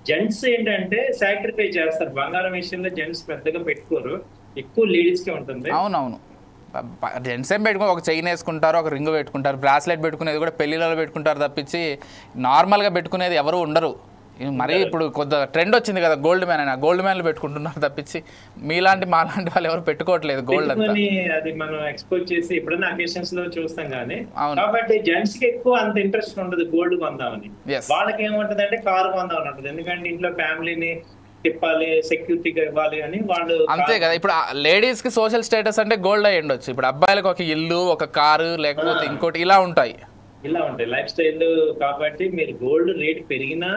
జెంట్స్ ఏంటంటే సాక్రిఫై చేస్తారు బంగారం విషయంలో, జెంట్స్ పెద్దగా పెట్టుకోరు, ఎక్కువ లేడీస్ కే ఉంటుంది. అవునవును, జెంట్స్ ఏం పెట్టుకుని ఒక చైన్ వేసుకుంటారు, ఒక రింగ్ పెట్టుకుంటారు, బ్రాస్లెట్ పెట్టుకునేది కూడా పెళ్లిళ్ళలో పెట్టుకుంటారు తప్పించి నార్మల్గా పెట్టుకునేది ఎవరు ఉండరు. మరీ ఇప్పుడు కొద్దిగా ట్రెండ్ వచ్చింది కదా గోల్డ్ మ్యాన్ అని, గోల్డ్ మ్యాన్లు పెట్టుకుంటున్నారు తప్పించి మీలాంటి మాలాంటి వాళ్ళు ఎవరు పెట్టుకోవట్లేదు గోల్డ్ అంతా. అది మనం ఎక్స్పోర్ట్ చేసి ఎప్పుడైనా అకేషన్స్ లో చూస్తాం కానీ, కాబట్టి జెంట్స్ కి ఎక్కువ అంత ఇంట్రెస్ట్ ఉండదు గోల్డ్ కొందామని. వాళ్ళకి ఏముంటది అంటే కారు కొందామని ఉంటుంది, ఎందుకంటే ఇంట్లో ఫ్యామిలీని తిప్పాలి, సెక్యూరిటీగా ఇవ్వాలి అని వాళ్ళు. అంతే కదా, ఇప్పుడు లేడీస్ కి సోషల్ స్టేటస్ అంటే గోల్డ్ అయి ఉండొచ్చు, ఇప్పుడు అబ్బాయిలకు ఒక ఇల్లు, ఒక కారు, లేకపోతే ఇంకోటి ఇలా ఉంటాయి లైఫ్ స్టైల్. కాబట్టి మీరు గోల్డ్ రేట్ పెరిగినా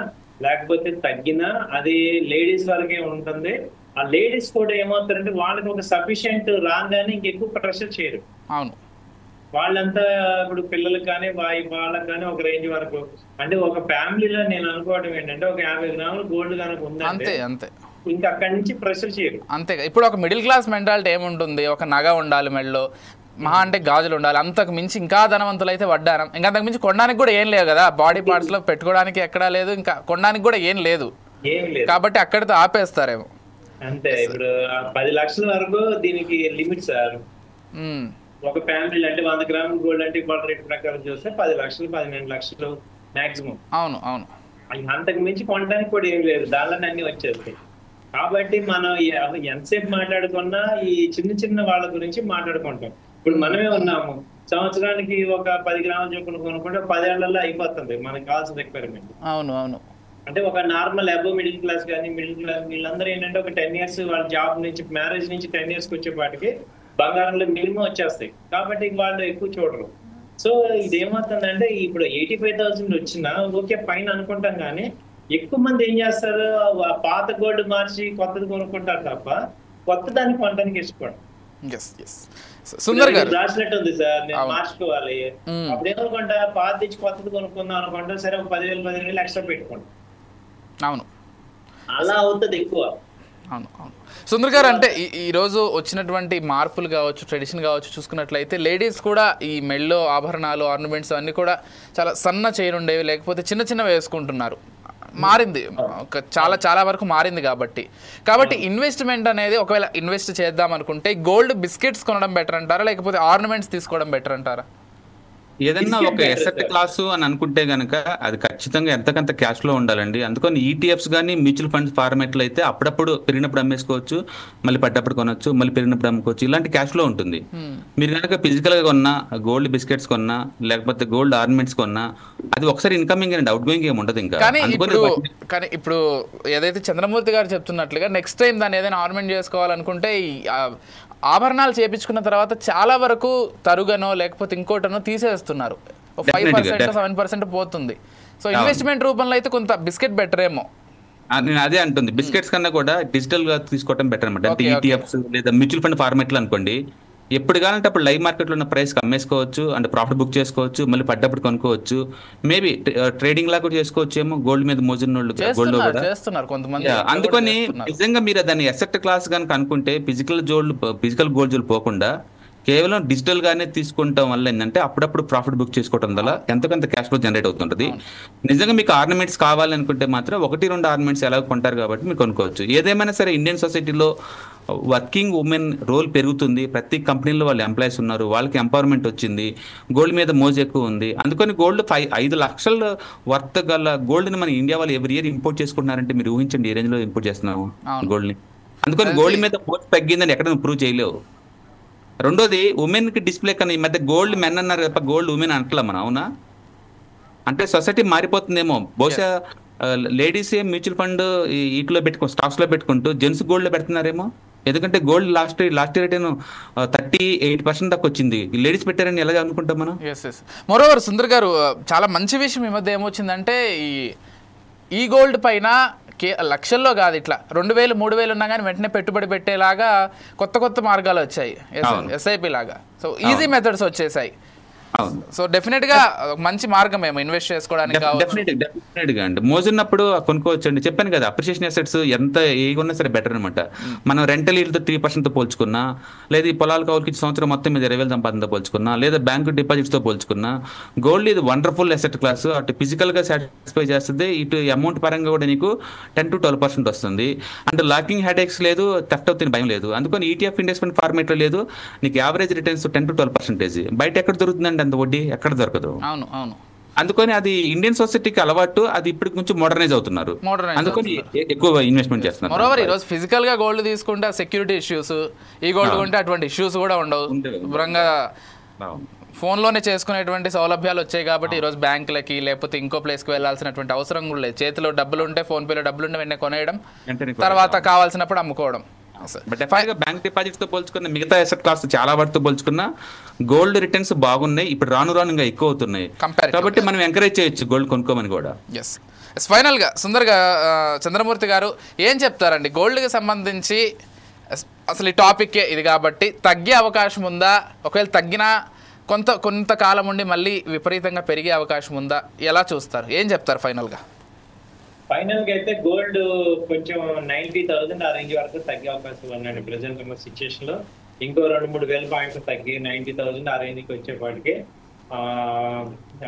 లేకపోతే తగ్గినా అది లేడీస్ వరకే ఉంటుంది. ఆ లేడీస్ కూడా ఏమవుతారంటే వాళ్ళకి ఒక సఫిషియెంట్ రాగానే ఇంకెక్కువ ప్రెషర్ చేయరు. అవును, వాళ్ళంతా ఇప్పుడు పిల్లలకు కానీ వాళ్ళకి కానీ ఒక రేంజ్ వరకు, అంటే ఒక ఫ్యామిలీలో నేను అనుకోవడం ఏంటంటే ఒక 50 గ్రాములు గోల్డ్ కనుక ఉందంటే అంతే ఇంకా అక్కడి నుంచి ప్రెషర్ చేయరు. అంతే. ఇప్పుడు ఒక మిడిల్ క్లాస్ మెంటాలిటీ ఏముంటుంది, ఒక నగ ఉండాలి మెడలో, మహా అంటే గాజులు ఉండాలి, అంతకు మించి ఇంకా ధనవంతులు అయితే వడ్డానం, ఇంకా అంతకు మించి కొనడానికి కూడా ఏం లేదు కదా, బాడీ పార్ట్స్ లో పెట్టుకోవడానికి ఎక్కడా లేదు, ఇంకా కొనడానికి కూడా ఏం లేదు కాబట్టి అక్కడితో ఆపేస్తారేమో. అంతే. ఇప్పుడు 10 లక్షల వరకు దీనికి లిమిట్ సార్. ఒక ఫ్యామిలీ అంటే 100 గ్రాముల గోల్డ్ అంటే ఇవాళ రేట్ ప్రకారం చూస్తే 10 లక్షలు 15 లక్షలు మాక్సిమం. అవును అవును. అంతకు మించి కొనడానికి కూడా ఏం లేదు, దానిలోనే అన్ని వచ్చేస్తాయి. కాబట్టి మనం ఎంతసేపు మాట్లాడుకున్నా ఈ చిన్న చిన్న వాళ్ళ గురించి మాట్లాడుకుంటాం. ఇప్పుడు మనమే ఉన్నాము, సంవత్సరానికి ఒక 10 గ్రాముల చొప్పున కొనుక్కుంటే 10 ఏళ్లలో అయిపోతుంది మనకి కావాల్సిన రిక్వైర్మెంట్. అవును అవును. అంటే ఒక నార్మల్ అబోవ్ మిడిల్ క్లాస్ కానీ మిడిల్ క్లాస్ వీళ్ళందరూ ఏంటంటే ఒక 10 years వాళ్ళ జాబ్ నుంచి మ్యారేజ్ నుంచి 10 years వచ్చేపాటికి బంగారంలో మినిమం వచ్చేస్తాయి. కాబట్టి వాళ్ళు ఎక్కువ చూడరు. సో ఇదేమవుతుందంటే ఇప్పుడు 85,000 వచ్చినా ఓకే ఫైన్ అనుకుంటాం, కానీ ఎక్కువ మంది ఏం చేస్తారు, పాత గోల్డ్ మార్చి కొత్తది కొనుక్కుంటారు తప్ప కొత్త దాన్ని కొనడానికి ఇష్టపడరు. సుందర్ గారు రాసినట్టు ఉంది సార్, నేను మార్చుకోవాలి అప్పుడు ఏమనుకుంటా, పాత తెచ్చి కొత్తది కొనుక్కుందాం అనుకుంటా, సరే ఒక 10,000 ఎక్స్ట్రా పెట్టుకోండి. అవును, అలా అవుతుంది ఎక్కువ. అవును అవును. సుందర్ గారు, అంటే ఈరోజు వచ్చినటువంటి మార్పులు కావచ్చు, ట్రెడిషన్ కావచ్చు చూసుకున్నట్లయితే లేడీస్ కూడా ఈ మెళ్ళో ఆభరణాలు, ఆర్నమెంట్స్ అన్నీ కూడా చాలా సన్న చైన్ ఉండేవి, లేకపోతే చిన్న చిన్నవి వేసుకుంటున్నారు. మారింది, చాలా చాలా వరకు మారింది. కాబట్టి ఇన్వెస్ట్మెంట్ అనేది ఒకవేళ ఇన్వెస్ట్ చేద్దాం అనుకుంటే గోల్డ్ బిస్కెట్స్ కొనడం బెటర్ అంటారా, లేకపోతే ఆర్నమెంట్స్ తీసుకోవడం బెటర్ అంటారా? ఏదన్నా ఒక ఎసెట్ క్లాసు అని అనుకుంటే గనక అది ఖచ్చితంగా ఎంతకంత క్యాష్ లో ఉండాలండి. అందుకని ఈటీఎఫ్స్ కానీ మ్యూచువల్ ఫండ్స్ ఫార్మేట్లు అయితే అప్పుడప్పుడు పెరిగినప్పుడు అమ్మేసుకోవచ్చు, మళ్ళీ పడ్డప్పుడు కొనొచ్చు, మళ్ళీ పెరిగినప్పుడు అమ్ముకోవచ్చు, ఇలాంటి క్యాష్ లో ఉంటుంది. మీరు కనుక ఫిజికల్ గా కొన్నా, గోల్డ్ బిస్కెట్స్ కొన్నా, లేకపోతే గోల్డ్ ఆర్నమెంట్స్ కొన్నా, అది ఒకసారి ఇన్కమింగ్ అండ్ అవుట్ గోయింగ్ ఏమి ఉండదు. ఇంకా కానీ ఇప్పుడు ఏదైతే చంద్రమూర్తి గారు చెప్తున్నట్లుగా నెక్స్ట్ టైం దాన్ని ఏదైనా ఆర్నమెంట్ చేసుకోవాలనుకుంటే ఆభరణాలు చేపించుకున్న తర్వాత చాలా వరకు తరుగనో లేకపోతే ఇంకోటనో తీసేస్తున్నారు, 5% 7% పోతుంది. సో ఇన్వెస్ట్మెంట్ రూపంలో అయితే కొంత బిస్కెట్ బెటర్ ఏమో. నేను అదే అంటుంది, బిస్కెట్స్ కన్నా కూడా డిజిటల్ గా తీసుకోవడం బెటర్ అనమాట. అంటే ఈటీఎఫ్స్ లేదా మ్యూచువల్ ఫండ్ ఫార్మేట్లు అనుకోండి, ఎప్పుడు కావాలంటే అప్పుడు లైవ్ మార్కెట్లో ఉన్న ప్రైస్ అమ్మేసుకోవచ్చు, అంటే ప్రాఫిట్ బుక్ చేసుకోవచ్చు, మళ్ళీ పడ్డప్పుడు కొనుక్కోవచ్చు. మేబీ ట్రేడింగ్ లా కూడా చేసుకోవచ్చు ఏమో, గోల్డ్ మీద మోజున్న వాళ్ళు గోల్డ్ లో కూడా చేస్తున్నారు కొంతమంది. అందుకని నిజంగా మీరు దాన్ని ఎసెట్ క్లాస్ కనుక అనుకుంటే ఫిజికల్ గోల్డ్ జోల్ పోకుండా కేవలం డిజిటల్ గానే తీసుకుంటాం వల్ల ఏంటంటే అప్పుడప్పుడు ప్రాఫిట్ బుక్ చేసుకోవడం వల్ల ఎంతకంత క్యాష్ ఫ్లో జనరేట్ అవుతుంటుంది. నిజంగా మీకు ఆర్నమెంట్స్ కావాలనుకుంటే మాత్రం 1-2 ఆర్నమెంట్స్ ఎలా కొంటారు కాబట్టి మీరు కొనుక్కోవచ్చు. ఏదేమైనా సరే ఇండియన్ సొసైటీలో వర్కింగ్ ఉమెన్ రోల్ పెరుగుతుంది, ప్రతి కంపెనీలో వాళ్ళు ఎంప్లాయీస్ ఉన్నారు, వాళ్ళకి ఎంపవర్మెంట్ వచ్చింది, గోల్డ్ మీద మోజు ఎక్కువ ఉంది. అందుకని గోల్డ్ 5 లక్షల వర్త్ గల గోల్డ్ని మన ఇండియా వాళ్ళు ఎవ్రీ ఇయర్ ఇంపోర్ట్ చేసుకుంటున్నారంటే మీరు ఊహించండి ఏ రేంజ్ లో ఇంపోర్ట్ చేస్తున్నాము గోల్డ్ని. అందుకని గోల్డ్ మీద మోజు తగ్గిందని ఎక్కడ ప్రూవ్ చేయలేవు. రెండోది, ఉమెన్ కి డిస్ప్లే కన్నా ఈ మధ్య గోల్డ్ మెన్ అన్నారు తప్ప గోల్డ్ ఉమెన్ అంటలా మనం, అవునా? అంటే సొసైటీ మారిపోతుందేమో. బహుశా లేడీస్ మ్యూచువల్ ఫండ్ వీటిలో స్టాక్స్ లో పెట్టుకుంటూ జెంట్స్ గోల్డ్ లో పెడుతున్నారేమో. ఎందుకంటే గోల్డ్ లాస్ట్ ఇయర్ 38% దాకా వచ్చింది, లేడీస్ పెట్టారని ఎలా అనుకుంటాం మనం? మరోవర్ సుందర్ గారు, చాలా మంచి విషయం ఈ మధ్య ఏమొచ్చిందంటే ఈ గోల్డ్ పైన లక్షల్లో కాదు, ఇట్లా 2,000 3,000 ఉన్నా కానీ వెంటనే పెట్టుబడి పెట్టేలాగా కొత్త మార్గాలు వచ్చాయి, ఎస్ఐపి లాగా. సో ఈజీ మెథడ్స్ వచ్చేసాయి. సో డెఫినెట్ గా మంచి మార్గం ఏమో ఇన్వెస్ట్ చేసుకోవడానికి. డెఫినెట్ గా అండి, మోజున్నప్పుడు కొనుక్కోవచ్చు అండి. చెప్పాను కదా, అప్రిషియేషన్ అసెట్స్ ఎంత ఏగున్నా సరే బెటర్ అనమాట. మనం రెంటల్ ఈల్డ్తో 3% పోల్చుకున్నా, లేదా ఈ పొలాల కౌలుకి సంవత్సరం మొత్తం మీద 20,000 సంపాదనతో పోల్చుకున్నా, లేదా బ్యాంకు డిపాజిట్స్ తో పోల్చుకున్నా, గోల్డ్ ఇది వండర్ఫుల్ అసెట్ క్లాస్. అటు ఫిజికల్ గా సాటిస్ఫై చేస్తుంది, ఇటు అమౌంట్ పరంగా కూడా నీకు 10-12% వస్తుంది. అంటే లాకింగ్ హెడేక్స్ లేదు, థెఫ్ట్ అవుతుంది భయం లేదు. అందుకని ఈటీఎఫ్ ఇన్వెస్ట్మెంట్ ఫార్మేట్ లో లేదు, నీకు యావరేజ్ రిటర్న్స్ 10-12%. బయట ఎక్కడ దొరుకుతుందండి అంత వడ్డీ? ఎక్కడ దొరకదు. అవును అవును. అందుకని అది ఇండియన్ సొసైటీకి అలవాటు, అది ఇప్పుడు కొంచెం మోడర్నైజ్ అవుతున్నారు, అందుకని ఎక్కువ ఇన్వెస్ట్మెంట్ చేస్తున్నారు. మరోవర్ ఈరోజు ఫిజికల్ గా గోల్డ్ తీసుకుంటే సెక్యూరిటీ ఇష్యూస్, ఈ గోల్డ్ కొంటే అటువంటి ఇష్యూస్ కూడా ఉండవు. శుభ్రంగా ఫోన్లోనే చేసుకునేటువంటి సౌలభ్యాలు వచ్చాయి కాబట్టి ఈరోజు బ్యాంకులకి లేకపోతే ఇంకో ప్లేస్కి వెళ్ళాల్సినటువంటి అవసరం కూడా లేదు. చేతిలో డబ్బులు ఉంటే, ఫోన్పేలో డబ్బులు ఉంటే వెంటనే కొనేయడం, తర్వాత కావాల్సినప్పుడు అమ్ముకోవడం. బ్యాంక్ డిపాజిట్స్ తో పోల్చుకున్న మిగతా అసెట్ క్లాస్ చాలా వరకు పోల్చుకున్న గోల్డ్ రిటర్న్స్ బాగున్నాయి. ఇప్పుడు రాను ఇంకా ఎక్కువ అవుతున్నాయి కాబట్టి మనం ఎంకరేజ్ చేయొచ్చు గోల్డ్ కొనుక్కోమని కూడా. ఫైనల్ గా సుందర్ చంద్రమూర్తి గారు ఏం చెప్తారండి గోల్డ్కి సంబంధించి? అసలు ఈ టాపిక్కే ఇది కాబట్టి తగ్గే అవకాశం ఉందా? ఒకవేళ తగ్గినా కొంతకాలం ఉండి మళ్ళీ విపరీతంగా పెరిగే అవకాశం ఉందా? ఎలా చూస్తారు? ఏం చెప్తారు ఫైనల్ గా? ఫైనల్ గా అయితే గోల్డ్ కొంచెం 90,000 ఆ రేంజ్ వరకు తగ్గే అవకాశం ఉందండి ప్రెసెంట్ ఉన్న సిచ్యుయేషన్ లో. ఇంకో 2-3 వేల పాయింట్లు తగ్గి 90,000 ఆ రేంజ్ కి వచ్చేపాటికి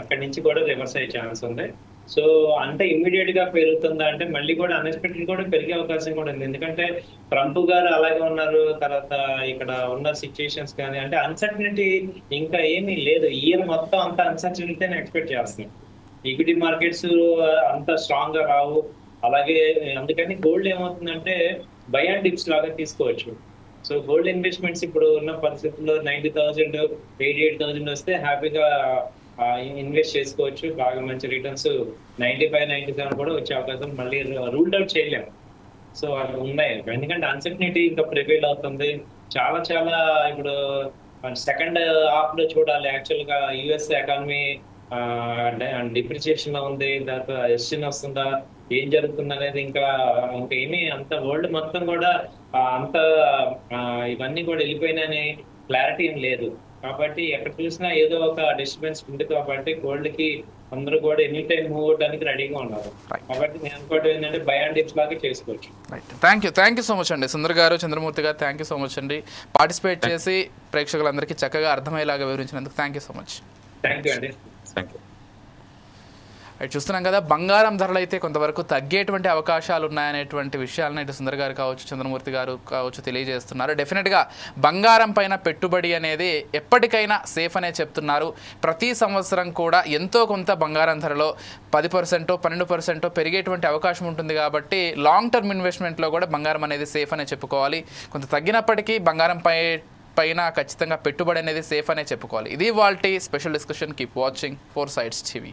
అక్కడి నుంచి కూడా రివర్స్ అయ్యే ఛాన్స్ ఉంది. సో అంటే ఇమ్మీడియట్ గా పెరుగుతుందా అంటే మళ్ళీ కూడా అన్ఎక్స్పెక్టెడ్ కూడా పెరిగే అవకాశం కూడా ఉంది. ఎందుకంటే ట్రంప్ గారు అలాగే ఉన్నారు. తర్వాత ఇక్కడ ఉన్న సిచ్యుయేషన్స్ కానీ అంటే అన్సర్టనిటీ ఇంకా ఏమీ లేదు. ఇయర్ మొత్తం అంత అన్సర్టనిటీ ఎక్స్పెక్ట్ చేస్తున్నాం. ఈక్విటీ మార్కెట్స్ అంత స్ట్రాంగ్ గా రావు. అలాగే అందుకని గోల్డ్ ఏమవుతుందంటే బై అండ్ డిప్స్ లాగా తీసుకోవచ్చు. సో గోల్డ్ ఇన్వెస్ట్మెంట్స్ ఇప్పుడు ఉన్న పరిస్థితుల్లో 90,000 88,000 వస్తే హ్యాపీగా ఇన్వెస్ట్ చేసుకోవచ్చు. బాగా మంచి రిటర్న్స్ 95 97 కూడా వచ్చే అవకాశం మళ్ళీ రూల్డ్ అవుట్ చేయలేము. సో అవి ఉన్నాయి. ఎందుకంటే అన్సర్టనిటీ ఇంకా ప్రివైల్ అవుతుంది. చాలా చాలా ఇప్పుడు సెకండ్ హాఫ్ లో చూడాలి. యాక్చువల్ గా యుఎస్ ఎకానమీ డిప్రిసియేషన్ లో ఉంది. తర్వాత ఎస్టిన్ వస్తుందా, ఏం జరుగుతుంది అనేది ఇంకా ఏమీ అంత వరల్డ్ మొత్తం కూడా అంత ఇవన్నీ కూడా వెళ్ళిపోయినాయని క్లారిటీ ఏం లేదు. కాబట్టి ఎక్కడ చూసినా ఏదో ఒక డిస్టర్బెన్స్ ఉంది. కాబట్టి గోల్డ్ కి అందరూ కూడా ఎనీ టైం మూవ్ అవడానికి రెడీగా ఉన్నారు. కాబట్టి నేను అనుకోవడం ఏంటంటే బై అండ్ డిప్స్ లాగా చేసుకోవచ్చు. థ్యాంక్ యూ సో మచ్ అండి సుందర్ గారు, చంద్రమూర్తి గారు. థ్యాంక్ యూ సో మచ్ అండి. పార్టిసిపేట్ చేసి ప్రేక్షకులందరికీ చక్కగా అర్థమయ్యేలాగా వివరించినందుకు thank you so much. Thank you అండి. Thank you. చూస్తున్నాం కదా, బంగారం ధరలు అయితే కొంతవరకు తగ్గేటువంటి అవకాశాలు ఉన్నాయనేటువంటి విషయాలను ఇటు సుందర్ గారు కావచ్చు, చంద్రమూర్తి గారు కావచ్చు తెలియజేస్తున్నారు. డెఫినెట్గా బంగారం పైన పెట్టుబడి అనేది ఎప్పటికైనా సేఫ్ అనే చెప్తున్నారు. ప్రతి సంవత్సరం కూడా ఎంతో కొంత బంగారం ధరలో 10% 12% పెరిగేటువంటి అవకాశం ఉంటుంది. కాబట్టి లాంగ్ టర్మ్ ఇన్వెస్ట్మెంట్లో కూడా బంగారం అనేది సేఫ్ అనే చెప్పుకోవాలి. కొంత తగ్గినప్పటికీ బంగారం పైన ఖచ్చితంగా పెట్టుబడి అనేది సేఫ్ అనే చెప్పుకోవాలి. ఇది వాల్టి special discussion. Keep watching 4 Sides TV.